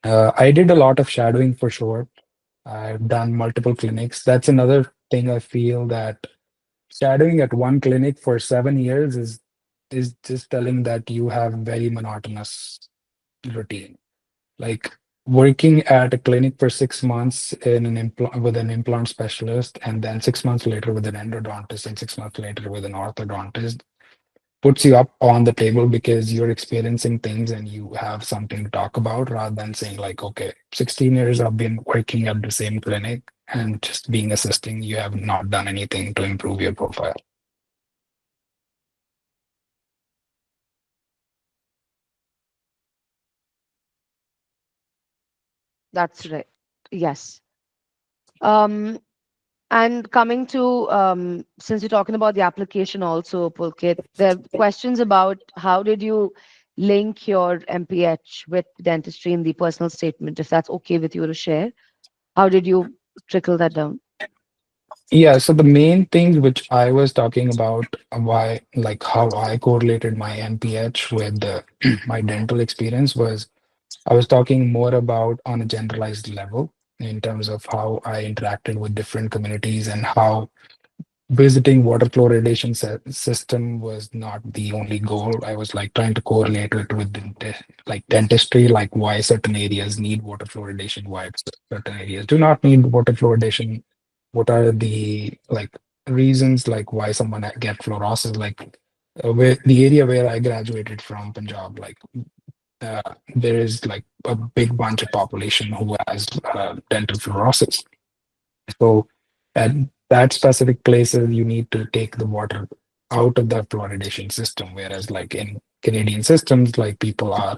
A: I did a lot of shadowing for sure. I've done multiple clinics. That's another thing I feel that shadowing at one clinic for 7 years is just telling that you have very monotonous routine. Like working at a clinic for 6 months in an implant with an implant specialist, and then 6 months later with an endodontist, and 6 months later with an orthodontist puts you up on the table because you're experiencing things and you have something to talk about rather than saying like, okay, 16 years I've been working at the same clinic and just being assisting, you have not done anything to improve your profile.
B: That's right. Yes. Um, and coming to since you're talking about the application also, Pulkit, there are questions about how did you link your MPH with dentistry in the personal statement, if that's okay with you to share. How did you trickle that down?
A: Yeah, so the main things which I was talking about, why, like how I correlated my NPH with my dental experience was I was talking more about on a generalized level in terms of how I interacted with different communities and how visiting water fluoridation system was not the only goal. I was like trying to correlate it with like dentistry, like why certain areas need water fluoridation, why certain areas do not need water fluoridation. What are the like reasons like why someone get fluorosis? Like where the area where I graduated from, Punjab, like there is like a big bunch of population who has dental fluorosis. So at that specific places, you need to take the water out of the fluoridation system. Whereas like in Canadian systems, like people are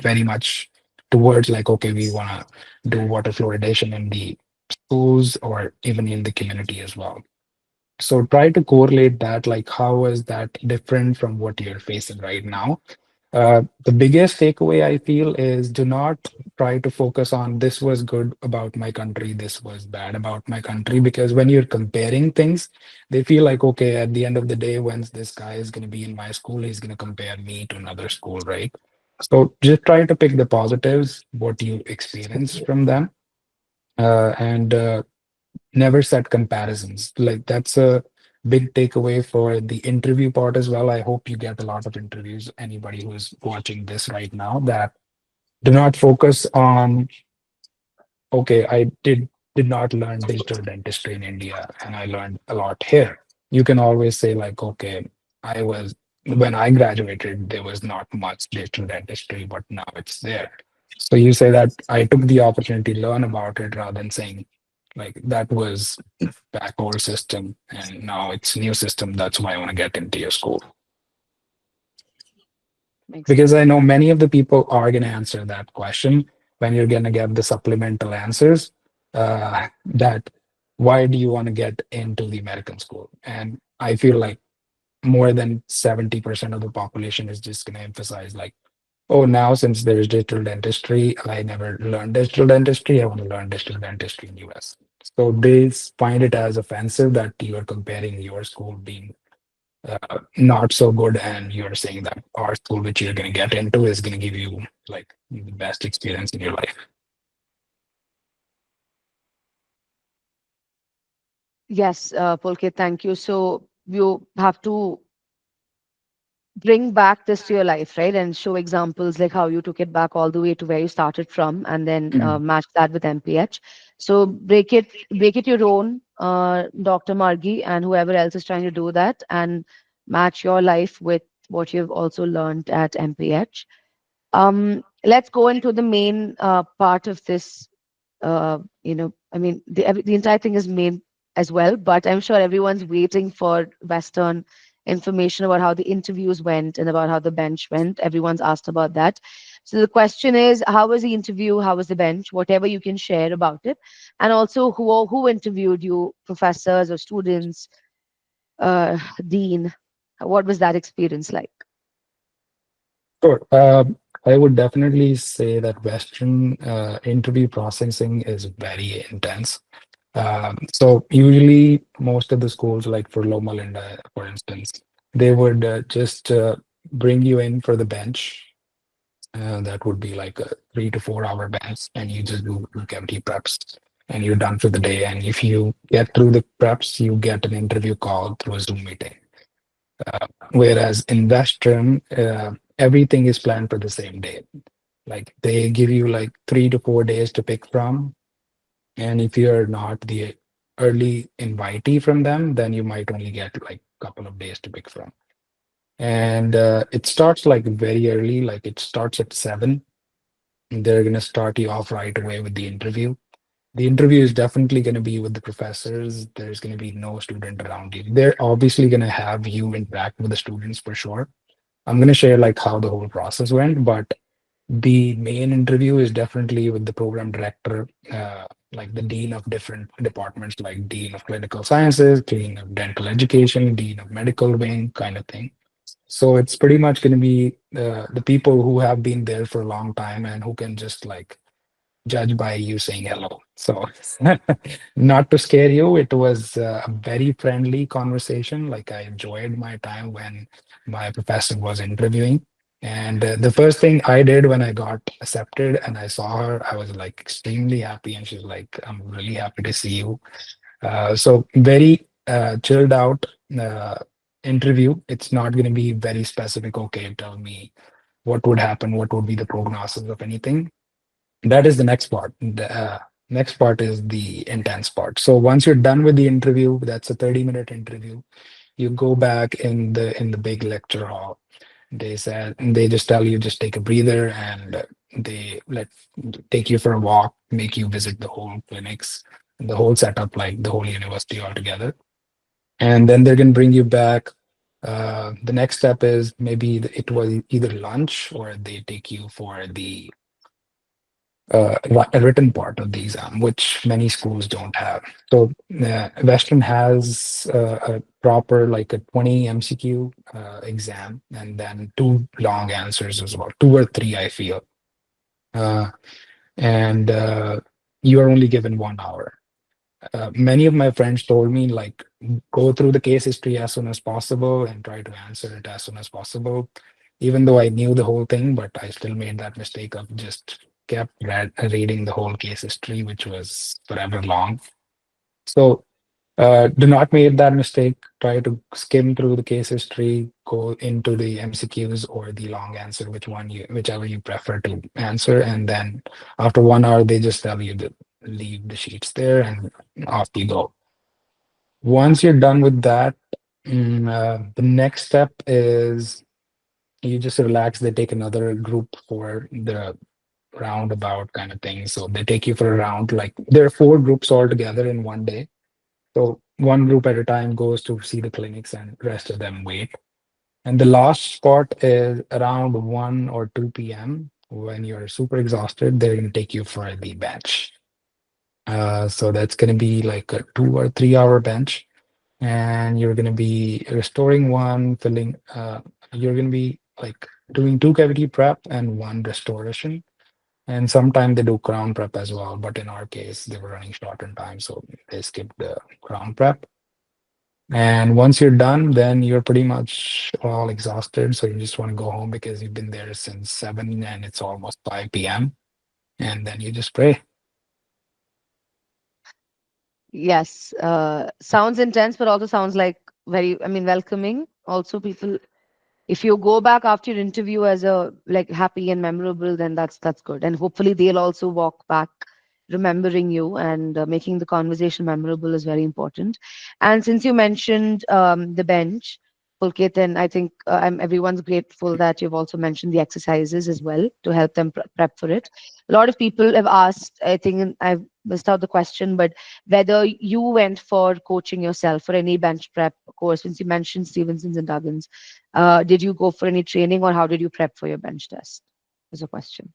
A: very much towards like, okay, we want to do water fluoridation in the schools or even in the community as well. So try to correlate that, like how is that different from what you're facing right now? The biggest takeaway I feel is do not try to focus on this was good about my country, this was bad about my country, because when you're comparing things, they feel like, okay, at the end of the day, when this guy is going to be in my school, he's going to compare me to another school, right? So just try to pick the positives, what you experience from them, and never set comparisons. Like that's a big takeaway for the interview part as well. I hope you get a lot of interviews, anybody who's watching this right now, that do not focus on, okay, I did not learn digital dentistry in India and I learned a lot here. You can always say like, okay, I was when I graduated, there was not much digital dentistry, but now it's there. So you say that I took the opportunity to learn about it rather than saying like that was back old system and now it's new system. That's why I want to get into your school.
B: Makes
A: Because
B: sense.
A: I know many of the people are going to answer that question when you're going to get the supplemental answers. That why do you want to get into the American school? And I feel like more than 70% of the population is just going to emphasize like, oh, now since there's digital dentistry, I never learned digital dentistry. I want to learn digital dentistry in US. So they find it as offensive that you are comparing your school being not so good, and you're saying that our school which you're going to get into is going to give you like the best experience in your life.
B: Yes, Pulkit, thank you. So you have to bring back this to your life, right? And show examples like how you took it back all the way to where you started from, and then
A: Mhm.
B: match that with MPH. So break it your own, Dr. Margi, and whoever else is trying to do that, and match your life with what you've also learned at MPH. Let's go into the main part of this. I mean, the entire thing is main as well, but I'm sure everyone's waiting for Western information about how the interviews went and about how the bench went. Everyone's asked about that. So the question is, how was the interview? How was the bench? Whatever you can share about it, and also who interviewed you, professors or students, dean. What was that experience like?
A: Sure. I would definitely say that Western interview processing is very intense. So usually most of the schools, like for Loma Linda, for instance, they would just bring you in for the bench. That would be like a 3 to 4 hour bench, and you just do cavity preps, and you're done for the day. And if you get through the preps, you get an interview call through a Zoom meeting. Whereas in Western, everything is planned for the same day. Like they give you like 3 to 4 days to pick from, and if you're not the early invitee from them, then you might only get like a couple of days to pick from. And it starts like very early, like it starts at 7. They're going to start you off right away with the interview. The interview is definitely going to be with the professors. There's going to be no student around you. They're obviously going to have you interact with the students for sure. I'm going to share like how the whole process went, but the main interview is definitely with the program director, like the dean of different departments, like dean of clinical sciences, dean of dental education, dean of medical wing, kind of thing. So it's pretty much going to be the people who have been there for a long time and who can just like judge by you saying hello. So, not to scare you, it was a very friendly conversation. Like, I enjoyed my time when my professor was interviewing. And the first thing I did when I got accepted and I saw her, I was like extremely happy. And she's like, I'm really happy to see you. So, very chilled out interview. It's not going to be very specific. Okay, tell me what would happen, what would be the prognosis of anything. That is the next part. The next part is the intense part. So once you're done with the interview, that's a 30-minute interview. You go back in the big lecture hall. They just tell you just take a breather, and they let take you for a walk, make you visit the whole clinics, the whole setup, like the whole university altogether. And then they're gonna bring you back. The next step is maybe it was either lunch or they take you for the a written part of the exam, which many schools don't have. So Western has a proper like a 20 MCQ exam, and then two long answers as well, two or three, I feel. Uh, and you are only given 1 hour. Many of my friends told me like go through the case history as soon as possible and try to answer it as soon as possible. Even though I knew the whole thing, but I still made that mistake of just kept reading the whole case history, which was forever long. So do not make that mistake. Try to skim through the case history, go into the MCQs or the long answer, whichever you prefer to answer, and then after 1 hour, they just tell you to leave the sheets there and off you go. Once you're done with that, the next step is you just relax. They take another group for the roundabout kind of thing. So they take you for a round. Like there are four groups all together in one day. So one group at a time goes to see the clinics and rest of them wait. And the last spot is around 1 or 2 p.m. When you're super exhausted, they're going to take you for the bench. So that's going to be like a 2 or 3 hour bench. And you're going to be restoring one, you're going to be like doing two cavity prep and one restoration. And sometimes they do crown prep as well. But in our case, they were running short on time. So they skipped the crown prep. And once you're done, then you're pretty much all exhausted. So you just want to go home because you've been there since 7 and it's almost 5 p.m. And then you just pray.
B: Yes, sounds intense, but also sounds like very, I mean, welcoming. Also, people, if you go back after your interview as a like happy and memorable, then that's good, and hopefully they'll also walk back remembering you, and making the conversation memorable is very important. And since you mentioned the bench, Pulkit, and I think everyone's grateful that you've also mentioned the exercises as well to help them prep for it. A lot of people have asked, I think, and I've missed out the question, but whether you went for coaching yourself for any bench prep course. Since you mentioned Stevenson's and Duggins, did you go for any training, or how did you prep for your bench test? Is a question.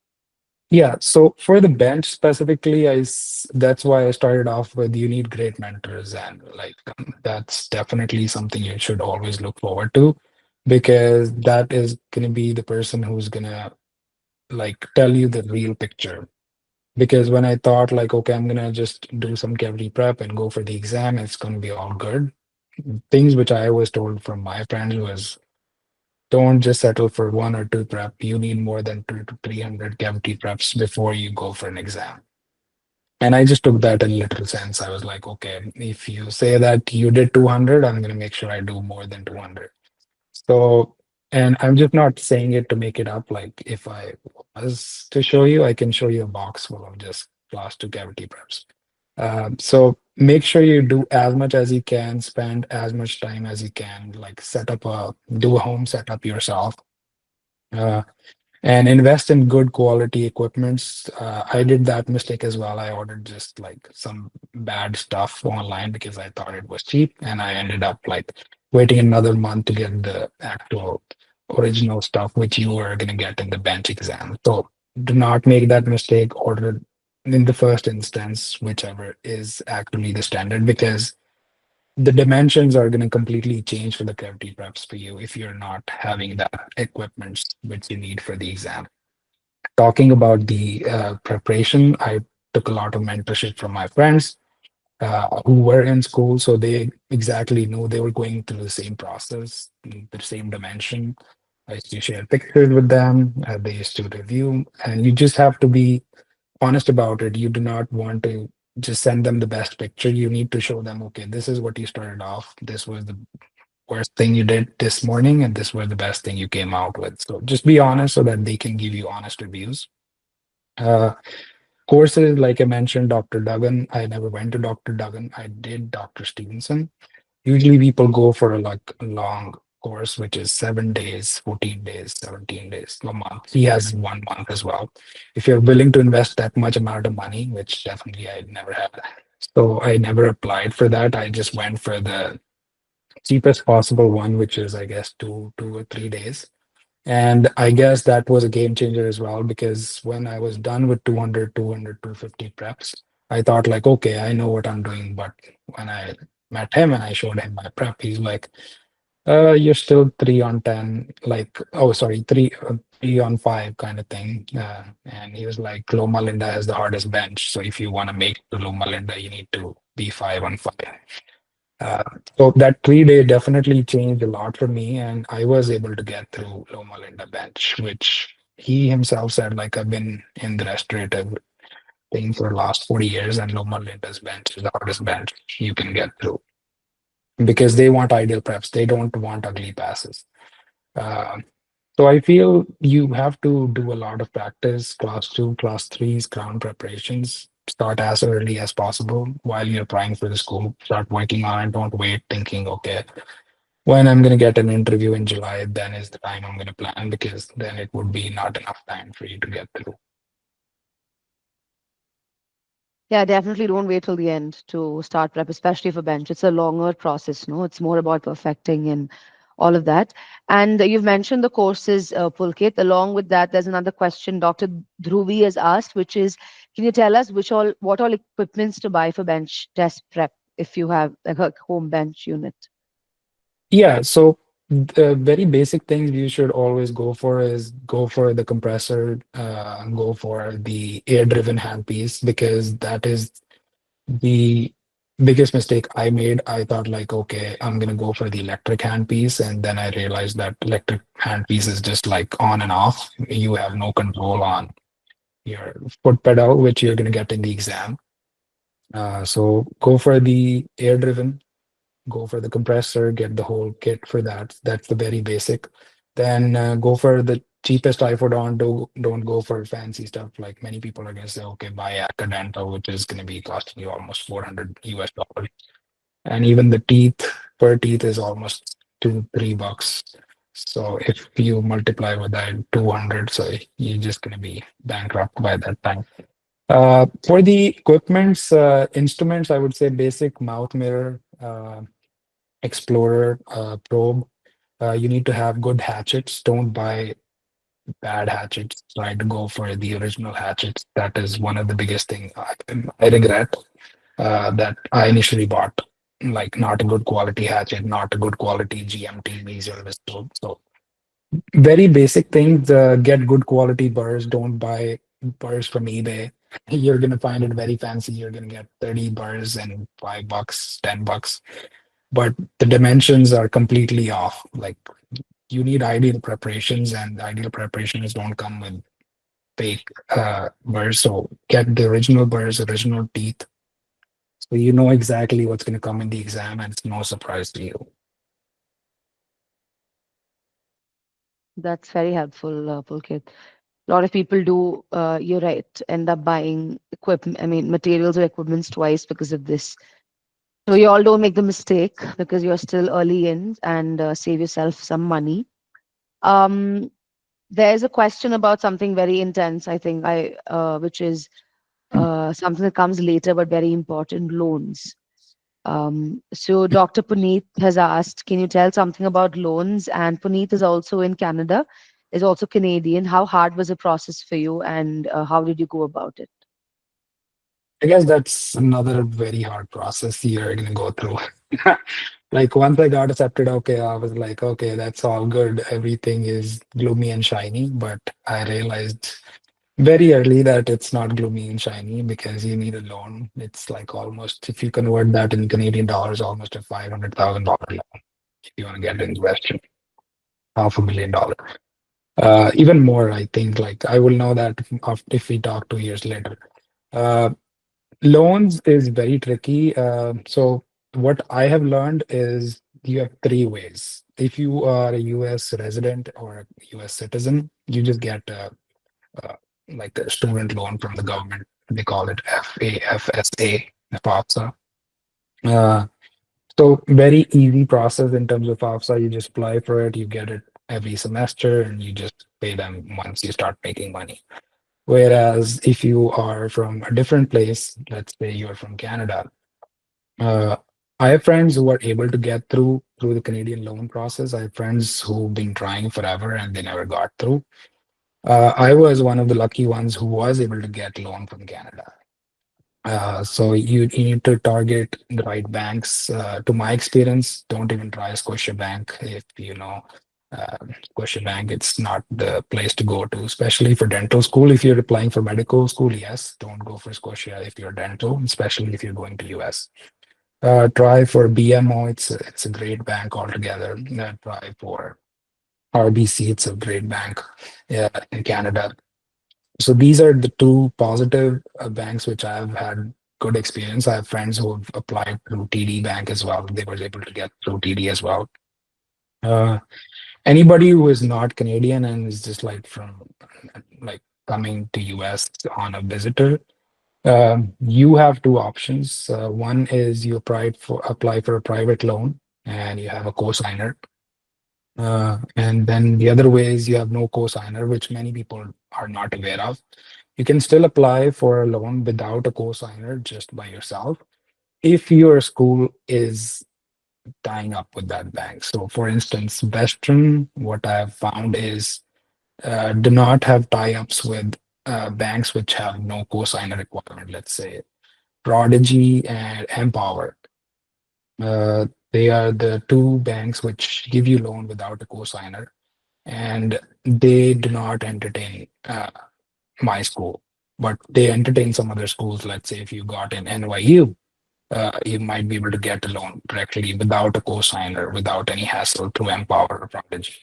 A: Yeah, so for the bench specifically, that's why I started off with you need great mentors, and like that's definitely something you should always look forward to because that is going to be the person who's going to like tell you the real picture. Because when I thought like, okay, I'm gonna just do some cavity prep and go for the exam, it's gonna be all good. Things which I was told from my friends was don't just settle for one or two prep. You need more than 2 to 300 cavity preps before you go for an exam. And I just took that in literal sense. I was like, okay, if you say that you did 200, I'm gonna make sure I do more than 200. So, and I'm just not saying it to make it up. Like if I was to show you, I can show you a box full of just class two cavity preps. So make sure you do as much as you can, spend as much time as you can, like do a home setup yourself. Uh, and invest in good quality equipments. I did that mistake as well. I ordered just like some bad stuff online because I thought it was cheap, and I ended up like waiting another month to get the actual original stuff, which you are going to get in the bench exam. So do not make that mistake. Order in the first instance, whichever is actually the standard, because the dimensions are going to completely change for the cavity preps for you if you're not having that equipment which you need for the exam. Talking about the preparation, I took a lot of mentorship from my friends who were in school, so they exactly knew they were going through the same process, the same dimension. I used to share pictures with them. They used to review, and you just have to be honest about it. You do not want to just send them the best picture. You need to show them, okay, this is what you started off. This was the worst thing you did this morning, and this was the best thing you came out with. So just be honest so that they can give you honest reviews. Uh, Courses, like I mentioned, Dr. Duggan. I never went to Dr. Duggan. I did Dr. Stevenson. Usually people go for a like a long course, which is 7 days, 14 days, 17 days, a month. He has 1 month as well. If you're willing to invest that much amount of money, which definitely I never had. So I never applied for that. I just went for the cheapest possible one, which is I guess 2 or 3 days. And I guess that was a game changer as well, because when I was done with 200, 250 preps, I thought like, okay, I know what I'm doing. But when I met him and I showed him my prep, he's like, you're still 3 on 10, like, oh, sorry, 3 on 5 kind of thing. And he was like, Loma Linda has the hardest bench. So if you want to make the Loma Linda, you need to be 5 on 5. Uh, so that 3 day definitely changed a lot for me, and I was able to get through Loma Linda bench, which he himself said, like, I've been in the restorative thing for the last 40 years, and Loma Linda's bench is the hardest bench you can get through because they want ideal preps. They don't want ugly passes. Uh, so I feel you have to do a lot of practice, class two, class threes, ground preparations. Start as early as possible while you're applying for the school. Start working on it. Don't wait thinking, okay, when I'm going to get an interview in July, then is the time I'm going to plan, because then it would be not enough time for you to get through.
B: Yeah, definitely don't wait till the end to start prep, especially for bench. It's a longer process, no? It's more about perfecting and all of that. And you've mentioned the courses, Pulkit. Along with that, there's another question Dr. Dhruvi has asked, which is, can you tell us what all equipments to buy for bench test prep if you have like a home bench unit?
A: Yeah, so the very basic things you should always go for is go for the compressor, go for the air-driven handpiece, because that is the biggest mistake I made. I thought like, okay, I'm gonna go for the electric handpiece, and then I realized that electric handpiece is just like on and off. You have no control on your foot pedal, which you're gonna get in the exam. So go for the air-driven, go for the compressor, get the whole kit for that. That's the very basic. Then go for the cheapest iPhone. Don't go for fancy stuff. Like many people are gonna say, okay, buy Acadenta, which is gonna be costing you almost 400 US dollars. And even the teeth per teeth is almost $2-3. So if you multiply with that 200, so you're just gonna be bankrupt by that time. For the equipments, instruments, I would say basic mouth mirror, explorer, probe. You need to have good hatchets. Don't buy bad hatchets. Try to go for the original hatchets. That is one of the biggest thing I regret, that I initially bought. Like not a good quality hatchet, not a good quality GMT laser whistle. So very basic things. Get good quality burrs. Don't buy burrs from eBay. You're gonna find it very fancy. You're gonna get 30 burrs and $5, $10, but the dimensions are completely off. Like you need ideal preparations, and ideal preparations don't come with fake burrs. So get the original burrs, original teeth, so you know exactly what's going to come in the exam, and it's no surprise to you.
B: That's very helpful, Pulkit. A lot of people do, you're right, end up buying equipment, I mean, materials or equipments twice because of this. So you all don't make the mistake because you're still early in and save yourself some money. Um, there's a question about something very intense, I think, which is something that comes later but very important: loans. So Dr. Puneet has asked, can you tell something about loans? And Puneet is also in Canada, is also Canadian. How hard was the process for you, and how did you go about it?
A: I guess that's another very hard process you're going to go through. Like once I got accepted, okay, I was like, okay, that's all good. Everything is gloomy and shiny. But I realized very early that it's not gloomy and shiny, because you need a loan. It's like almost, if you convert that in Canadian dollars, almost a $500,000 loan if you want to get into Western, $500,000. Even more, I think. Like I will know that if we talk 2 years later. Uh, Loans is very tricky. So what I have learned is you have three ways. If you are a US resident or a US citizen, you just get a like a student loan from the government. They call it FAFSA, FAFSA. Uh, so very easy process in terms of FAFSA. You just apply for it, you get it every semester, and you just pay them once you start making money. Whereas if you are from a different place, let's say you're from Canada, uh, I have friends who are able to get through the Canadian loan process. I have friends who've been trying forever and they never got through. I was one of the lucky ones who was able to get loan from Canada. So you need to target the right banks. To my experience, don't even try Scotiabank if you know Scotiabank. It's not the place to go to, especially for dental school. If you're applying for medical school, yes, don't go for Scotia if you're dental, especially if you're going to US. Try for BMO. It's a great bank altogether. Try for RBC. It's a great bank in Canada. So these are the two positive banks which I've had good experience. I have friends who have applied through TD Bank as well. They were able to get through TD as well. Uh, Anybody who is not Canadian and is just like from like coming to US on a visitor, you have two options. One is you apply for a private loan and you have a co-signer. And then the other way is you have no co-signer, which many people are not aware of. You can still apply for a loan without a co-signer just by yourself if your school is tying up with that bank. So, for instance, Western, what I have found is do not have tie-ups with banks which have no co-signer requirement. Let's say Prodigy and Empower. They are the two banks which give you loan without a co-signer, and they do not entertain my school, but they entertain some other schools. Let's say if you got in NYU, you might be able to get a loan directly without a cosigner, without any hassle through Empower or Prodigy.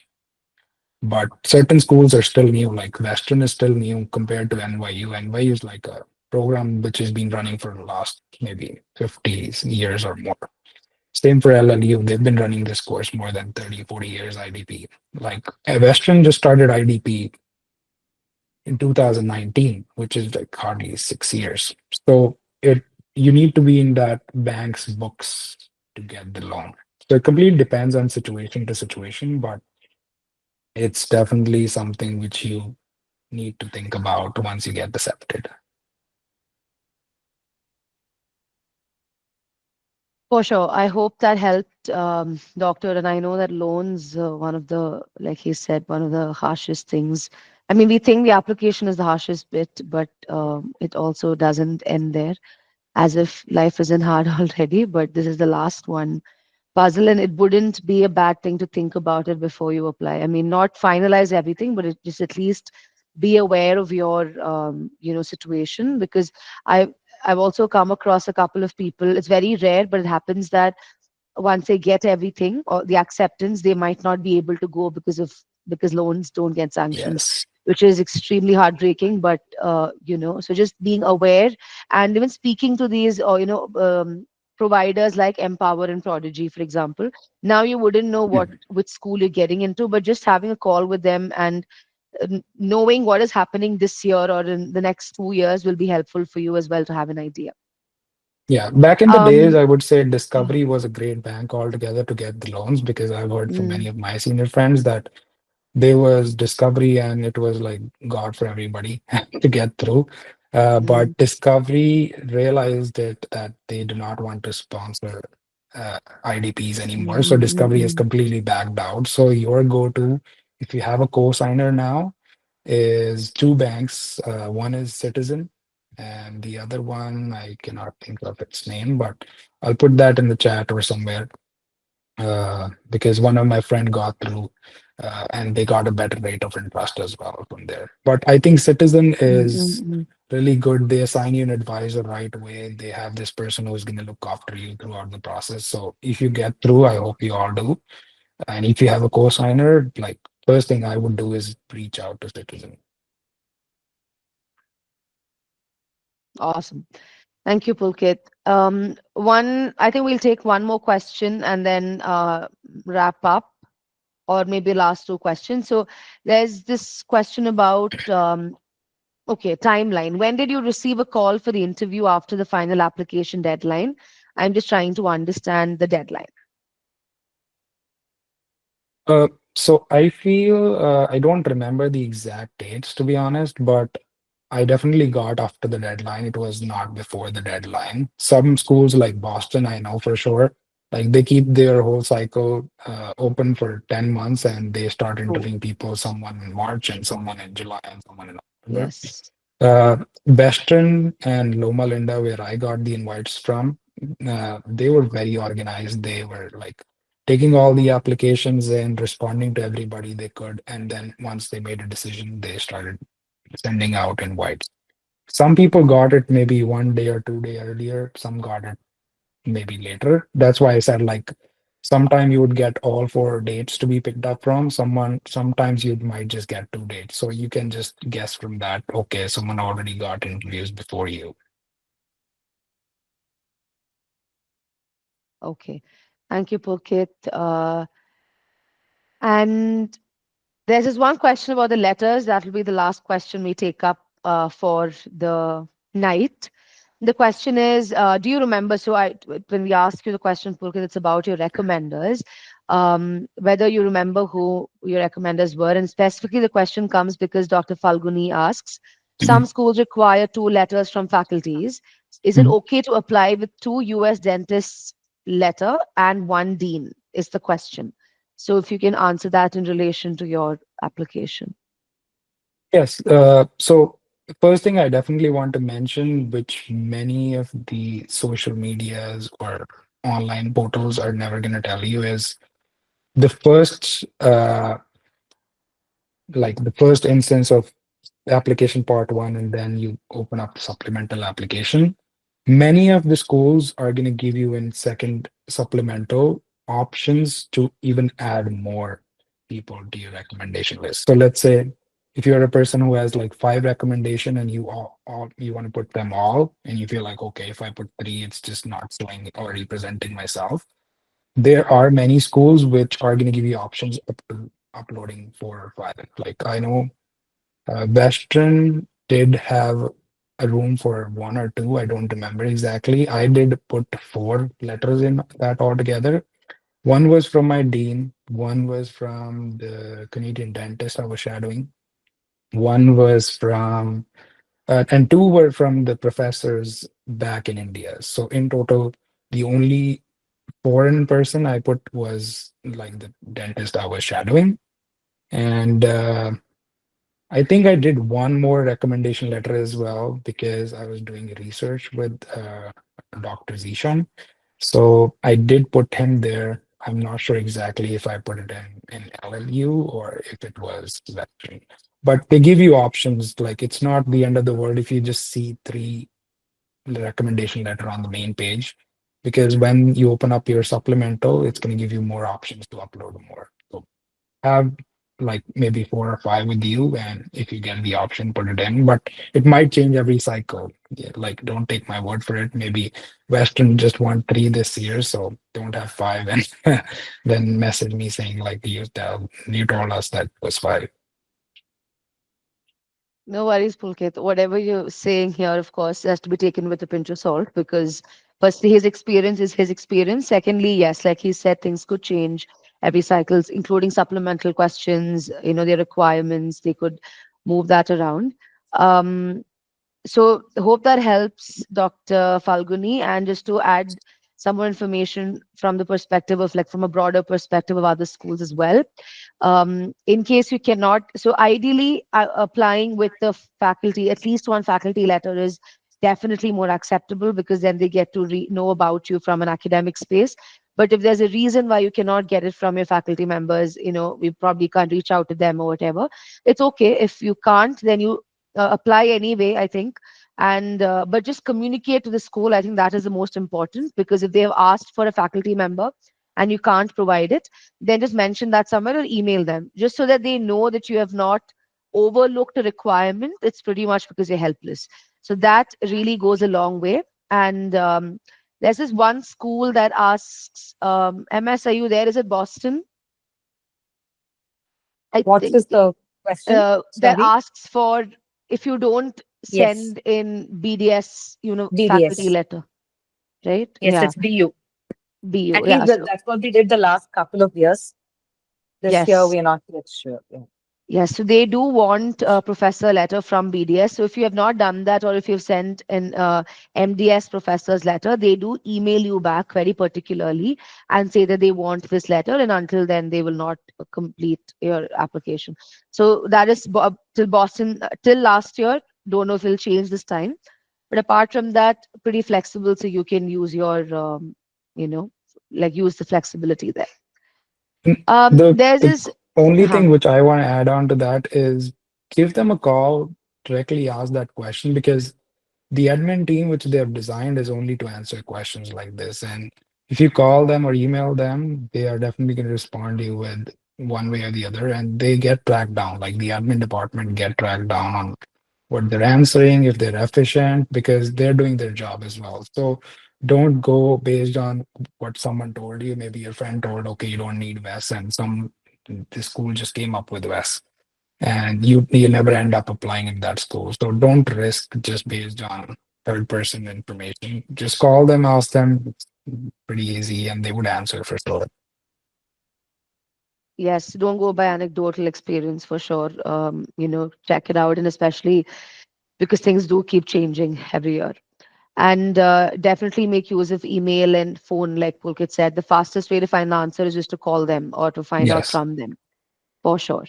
A: But certain schools are still new, like Western is still new compared to NYU. NYU is like a program which has been running for the last maybe 50 years or more. Same for LLU. They've been running this course more than 30, 40 years IDP. Like Western just started IDP in 2019, which is like hardly 6 years. So it you need to be in that bank's books to get the loan. So it completely depends on situation to situation, but it's definitely something which you need to think about once you get accepted.
B: For sure. I hope that helped, doctor. And I know that loans, one of the, like he said, one of the harshest things. I mean, we think the application is the harshest bit, but it also doesn't end there, as if life isn't hard already. But this is the last one puzzle, and it wouldn't be a bad thing to think about it before you apply. I mean, not finalize everything, but it just at least be aware of your situation, because I I've also come across a couple of people. It's very rare, but it happens that once they get everything or the acceptance, they might not be able to go because loans don't get sanctioned,
A: Yes.
B: which is extremely heartbreaking. But so just being aware and even speaking to these or providers like Empower and Prodigy, for example. Now you wouldn't know what
A: Mhm.
B: which school you're getting into, but just having a call with them and knowing what is happening this year or in the next 2 years will be helpful for you as well to have an idea.
A: Yeah, back in the days,
B: Um,
A: I would say Discovery was a great bank altogether to get the loans because I've heard from many
B: mm,
A: of my senior friends that there was Discovery and it was like God for everybody to get through.
B: mm,
A: But Discovery realized that they do not want to sponsor IDPs anymore. So
B: mm, mm,
A: Discovery has
B: mm.
A: completely backed out. So your go-to, if you have a co-signer now, is two banks. One is Citizen, and the other one I cannot think of its name, but I'll put that in the chat or somewhere because one of my friend got through and they got a better rate of interest as well from there. But I think Citizen
B: Mm, mm,
A: is
B: mm.
A: really good. They assign you an advisor right away. They have this person who's going to look after you throughout the process. So if you get through, I hope you all do. And if you have a co-signer, like first thing I would do is reach out to Citizen.
B: Awesome. Thank you, Pulkit. I think we'll take one more question and then wrap up, or maybe last two questions. So there's this question about okay, timeline. When did you receive a call for the interview after the final application deadline? I'm just trying to understand the deadline.
A: So I feel I don't remember the exact dates to be honest, but I definitely got after the deadline. It was not before the deadline. Some schools like Boston, I know for sure. Like they keep their whole cycle open for 10 months and they start
C: True.
A: interviewing people, someone in March and someone in July and someone in October.
B: Yes.
A: Western and Loma Linda, where I got the invites from, they were very organized. They were like taking all the applications and responding to everybody they could. And then once they made a decision, they started sending out invites. Some people got it maybe 1 day or 2 day earlier. Some got it maybe later. That's why I said like sometime you would get all four dates to be picked up from someone. Sometimes you might just get two dates. So you can just guess from that, okay, someone already got interviews before you.
B: Okay. Thank you, Pulkit. And there's this one question about the letters. That will be the last question we take up for the night. The question is, do you remember? So, when we ask you the question, Pulkit, it's about your recommenders. Whether you remember who your recommenders were, and specifically the question comes because Dr. Falguni asks, some
A: Mhm.
B: schools require two letters from faculties. Is it
A: Mhm.
B: okay to apply with two U.S. dentists letter and one dean? Is the question. So, if you can answer that in relation to your application.
A: Yes. So first thing I definitely want to mention, which many of the social medias or online portals are never going to tell you, is the first instance of application part one, and then you open up the supplemental application. Many of the schools are going to give you in second supplemental options to even add more people to your recommendation list. So let's say if you're a person who has like five recommendation and you all you want to put them all and you feel like okay, if I put three it's just not showing or representing myself. There are many schools which are going to give you options up to uploading four or five. Like I know Western did have a room for one or two. I don't remember exactly. I did put four letters in that altogether. One was from my dean, one was from the Canadian dentist I was shadowing, one was from, and two were from the professors back in India. So in total, the only foreign person I put was like the dentist I was shadowing. And I think I did one more recommendation letter as well because I was doing research with Dr. Zishan. So I did put him there. I'm not sure exactly if I put it in LLU or if it was Western. But they give you options. Like it's not the end of the world if you just see three recommendation letter on the main page, because when you open up your supplemental, it's going to give you more options to upload more. So have like maybe four or five with you, and if you get the option put it in, but it might change every cycle. Yeah, like don't take my word for it, maybe Western just won three this year, so don't have five and then message me saying like you told us that was five.
B: No worries, Pulkit. Whatever you're saying here, of course, has to be taken with a pinch of salt because, firstly, his experience is his experience. Secondly, yes, like he said, things could change every cycles, including supplemental questions, their requirements. They could move that around. Um, so hope that helps, Dr. Falguni. And just to add some more information from the perspective of like from a broader perspective of other schools as well. In case you cannot, so ideally applying with the faculty, at least one faculty letter is definitely more acceptable because then they get to know about you from an academic space. But if there's a reason why you cannot get it from your faculty members, we probably can't reach out to them or whatever. It's okay. If you can't, then you apply anyway, I think. And but just communicate to the school. I think that is the most important because if they have asked for a faculty member and you can't provide it, then just mention that somewhere or email them just so that they know that you have not overlooked a requirement. It's pretty much because you're helpless. So that really goes a long way. And there's this one school that asks, MS, are you there? Is it Boston? I
C: What
B: think
C: is the question?
B: that
C: Sorry.
B: asks for if you don't
C: Yes.
B: send in BDS, faculty
C: BDS.
B: letter, right?
C: Yes,
B: Yeah,
C: it's BU.
B: BU.
C: At
B: Yeah,
C: least
B: so
C: that's what we did the last couple of years. This year,
B: yes.
C: we are not yet sure. Yeah.
B: Yes, so they do want a professor letter from BDS. So if you have not done that, or if you've sent an MDS professor's letter, they do email you back very particularly and say that they want this letter, and until then, they will not complete your application. So that is till Boston, till last year. Don't know if it'll change this time, but apart from that, pretty flexible. So you can use your, you know, like use the flexibility there. There's
A: The
B: this.
A: only
B: Uh-huh.
A: thing which I want to add on to that is give them a call, directly ask that question, because the admin team which they have designed is only to answer questions like this. And if you call them or email them, they are definitely going to respond to you with one way or the other, and they get tracked down. Like the admin department get tracked down on what they're answering, if they're efficient, because they're doing their job as well. So don't go based on what someone told you. Maybe your friend told, okay, you don't need VES, and the school just came up with VES, and you never end up applying in that school. So don't risk just based on third person information. Just call them, ask them. It's pretty easy, and they would answer for sure.
B: Yes, don't go by anecdotal experience for sure. Check it out, and especially because things do keep changing every year. And definitely make use of email and phone, like Pulkit said. The fastest way to find the answer is just to call them or to find out
A: Yes.
B: from them, for sure.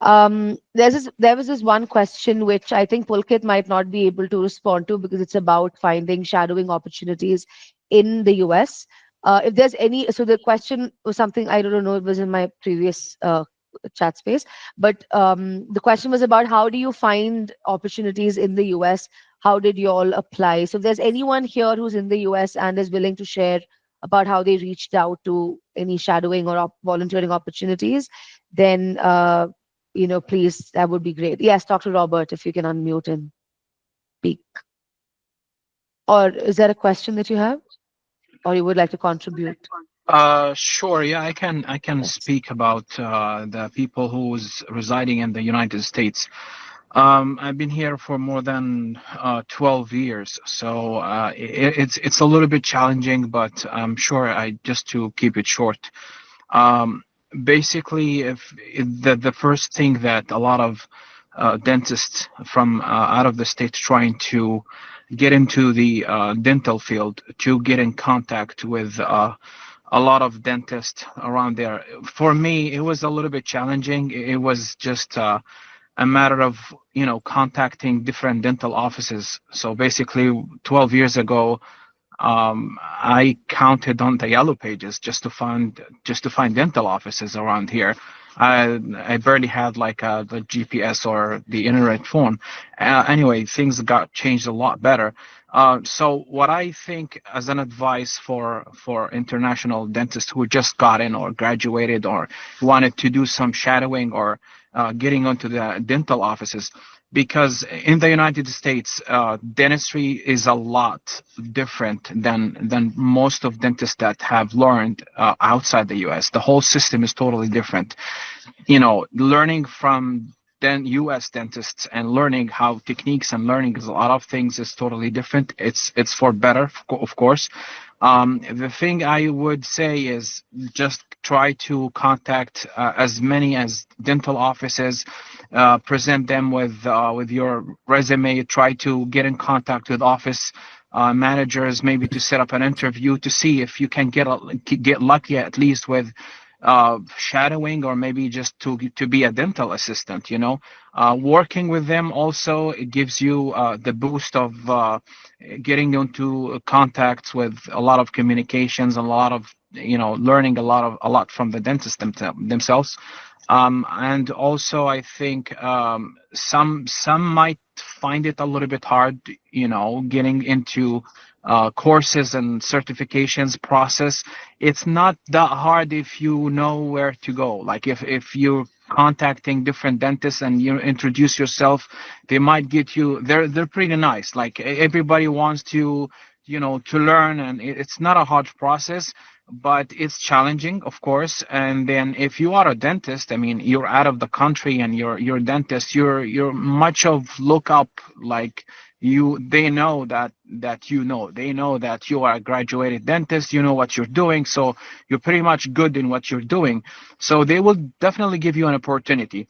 B: There was this one question which I think Pulkit might not be able to respond to because it's about finding shadowing opportunities in the US. If there's any, so the question was something I don't know, it was in my previous chat space, but the question was about how do you find opportunities in the US? How did you all apply? So if there's anyone here who's in the US and is willing to share about how they reached out to any shadowing or volunteering opportunities, then please, that would be great. Yes, Dr. Robert, if you can unmute and speak. Or is there a question that you have, or you would like to contribute?
D: Sure. Yeah, I can
B: Yes.
D: speak about the people who's residing in the United States. I've been here for more than 12 years, so it's a little bit challenging, but I'm sure I just to keep it short. Um, Basically, if the first thing that a lot of dentists from out of the state trying to get into the dental field to get in contact with a lot of dentists around there. For me, it was a little bit challenging. It was just a matter of contacting different dental offices. So basically, 12 years ago, I counted on the yellow pages just to find dental offices around here. I barely had like the GPS or the internet phone. Anyway, things got changed a lot better. So what I think as an advice for international dentists who just got in or graduated or wanted to do some shadowing or getting onto the dental offices, because in the United States, dentistry is a lot different than most of dentists that have learned outside the U.S. The whole system is totally different. Learning from then U.S. dentists and learning how techniques and learning a lot of things is totally different. It's for better, of course. The thing I would say is just try to contact as many as dental offices, present them with your resume, try to get in contact with office managers, maybe to set up an interview to see if you can get lucky at least with shadowing, or maybe just to be a dental assistant. Working with them also, it gives you the boost of getting into contacts with a lot of communications, a lot of learning a lot from the dentists themselves. And also, I think some might find it a little bit hard, getting into courses and certifications process. It's not that hard if you know where to go. Like if you're contacting different dentists and you introduce yourself, they might get you. They're pretty nice. Like everybody wants to learn, and it's not a hard process, but it's challenging, of course. And then if you are a dentist, I mean, you're out of the country and you're a dentist, you're much of look up, like they know they know that you are a graduated dentist, you know what you're doing, so you're pretty much good in what you're doing, so they will definitely give you an opportunity.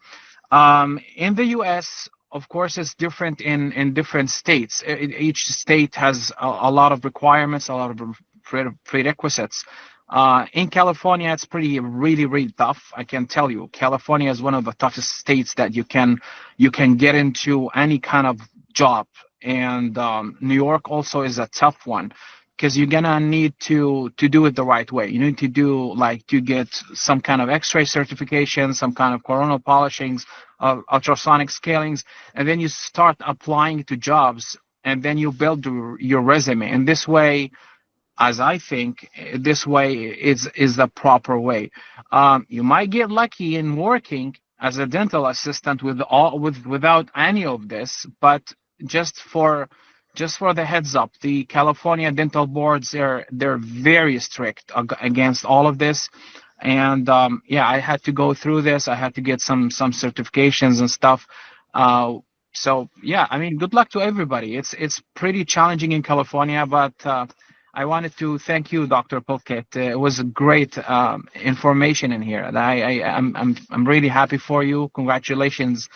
D: In the US, of course, it's different in different states. Each state has a lot of requirements, a lot of prerequisites. In California, it's pretty really really tough. I can tell you, California is one of the toughest states that you can get into any kind of job. And New York also is a tough one because you're gonna need to do it the right way. You need to do like to get some kind of X-ray certification, some kind of coronal polishings, ultrasonic scalings, and then you start applying to jobs, and then you build your resume. And this way, as I think, this way is the proper way. You might get lucky in working as a dental assistant without any of this, but just for just for the heads up, the California dental boards they're very strict against all of this. And yeah, I had to go through this. I had to get some certifications and stuff. Uh, so yeah, I mean, good luck to everybody. It's pretty challenging in California, but I wanted to thank you, Dr. Pulkit. It was a great information in here. And I'm really happy for you. Congratulations.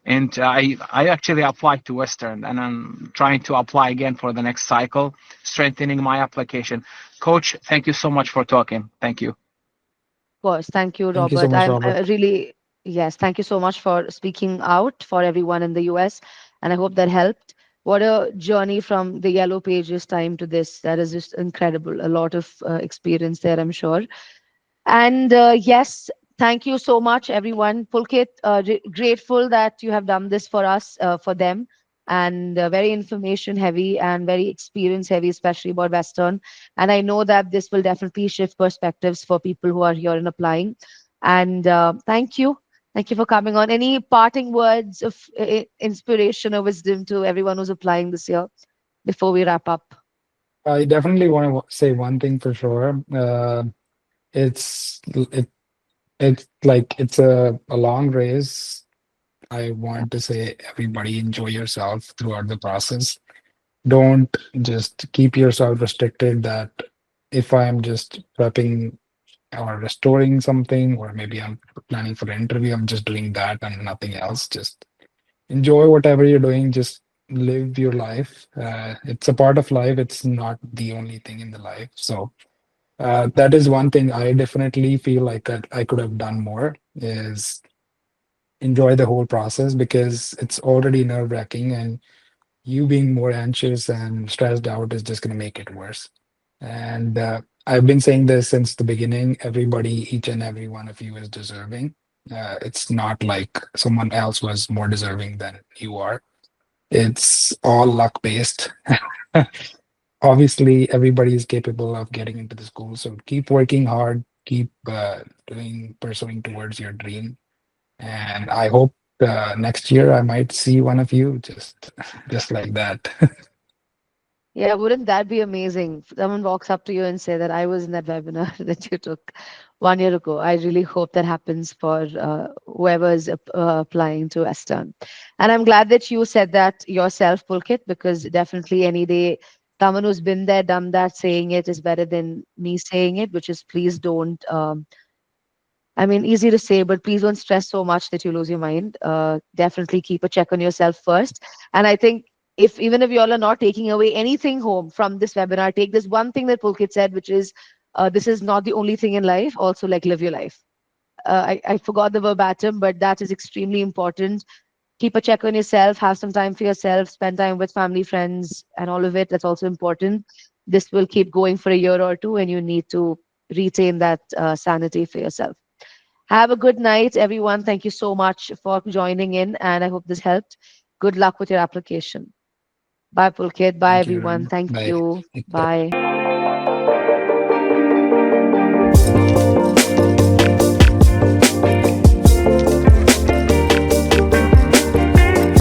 D: And I actually applied to Western, and I'm trying to apply again for the next cycle, strengthening my application. Coach, thank you so much for talking. Thank you.
B: Of course. Thank you,
A: Thank you so
B: Robert.
A: much,
B: I
A: Robert.
B: really, yes, thank you so much for speaking out for everyone in the US. And I hope that helped. What a journey from the Yellow Pages time to this. That is just incredible. A lot of experience there, I'm sure. And yes, thank you so much, everyone. Pulkit, grateful that you have done this for us, for them, and very information heavy and very experience heavy, especially about Western. And I know that this will definitely shift perspectives for people who are here and applying. And thank you. Thank you for coming on. Any parting words of inspiration or wisdom to everyone who's applying this year before we wrap up?
A: I definitely want to say one thing for sure. It's it it's like it's a long race. I want to say everybody enjoy yourself throughout the process. Don't just keep yourself restricted that if I'm just prepping or restoring something, or maybe I'm planning for an interview, I'm just doing that and nothing else. Just enjoy whatever you're doing. Just live your life. It's a part of life. It's not the only thing in the life. So that is one thing I definitely feel like that I could have done more is enjoy the whole process because it's already nerve-wracking and you being more anxious and stressed out is just going to make it worse. And I've been saying this since the beginning. Everybody, each and every one of you is deserving. It's not like someone else was more deserving than you are. It's all luck based. Obviously, everybody is capable of getting into the school. So keep working hard, keep pursuing towards your dream. And I hope next year I might see one of you just like that.
B: Yeah, wouldn't that be amazing? Someone walks up to you and say that I was in that webinar that you took 1 year ago. I really hope that happens for whoever is applying to Western. And I'm glad that you said that yourself, Pulkit, because definitely any day someone who's been there, done that, saying it is better than me saying it, which is please don't. I mean, easy to say, but please don't stress so much that you lose your mind. Definitely keep a check on yourself first. And I think if even if you all are not taking away anything home from this webinar, take this one thing that Pulkit said, which is this is not the only thing in life. Also, like live your life. I forgot the verbatim, but that is extremely important. Keep a check on yourself, have some time for yourself, spend time with family, friends, and all of it. That's also important. This will keep going for a year or two, and you need to retain that sanity for yourself. Have a good night, everyone. Thank you so much for joining in, and I hope this helped. Good luck with your application. Bye, Pulkit. Bye,
A: Thank you,
B: everyone.
A: everyone.
B: Thank
A: Bye.
B: you.
A: Take care.
B: Bye.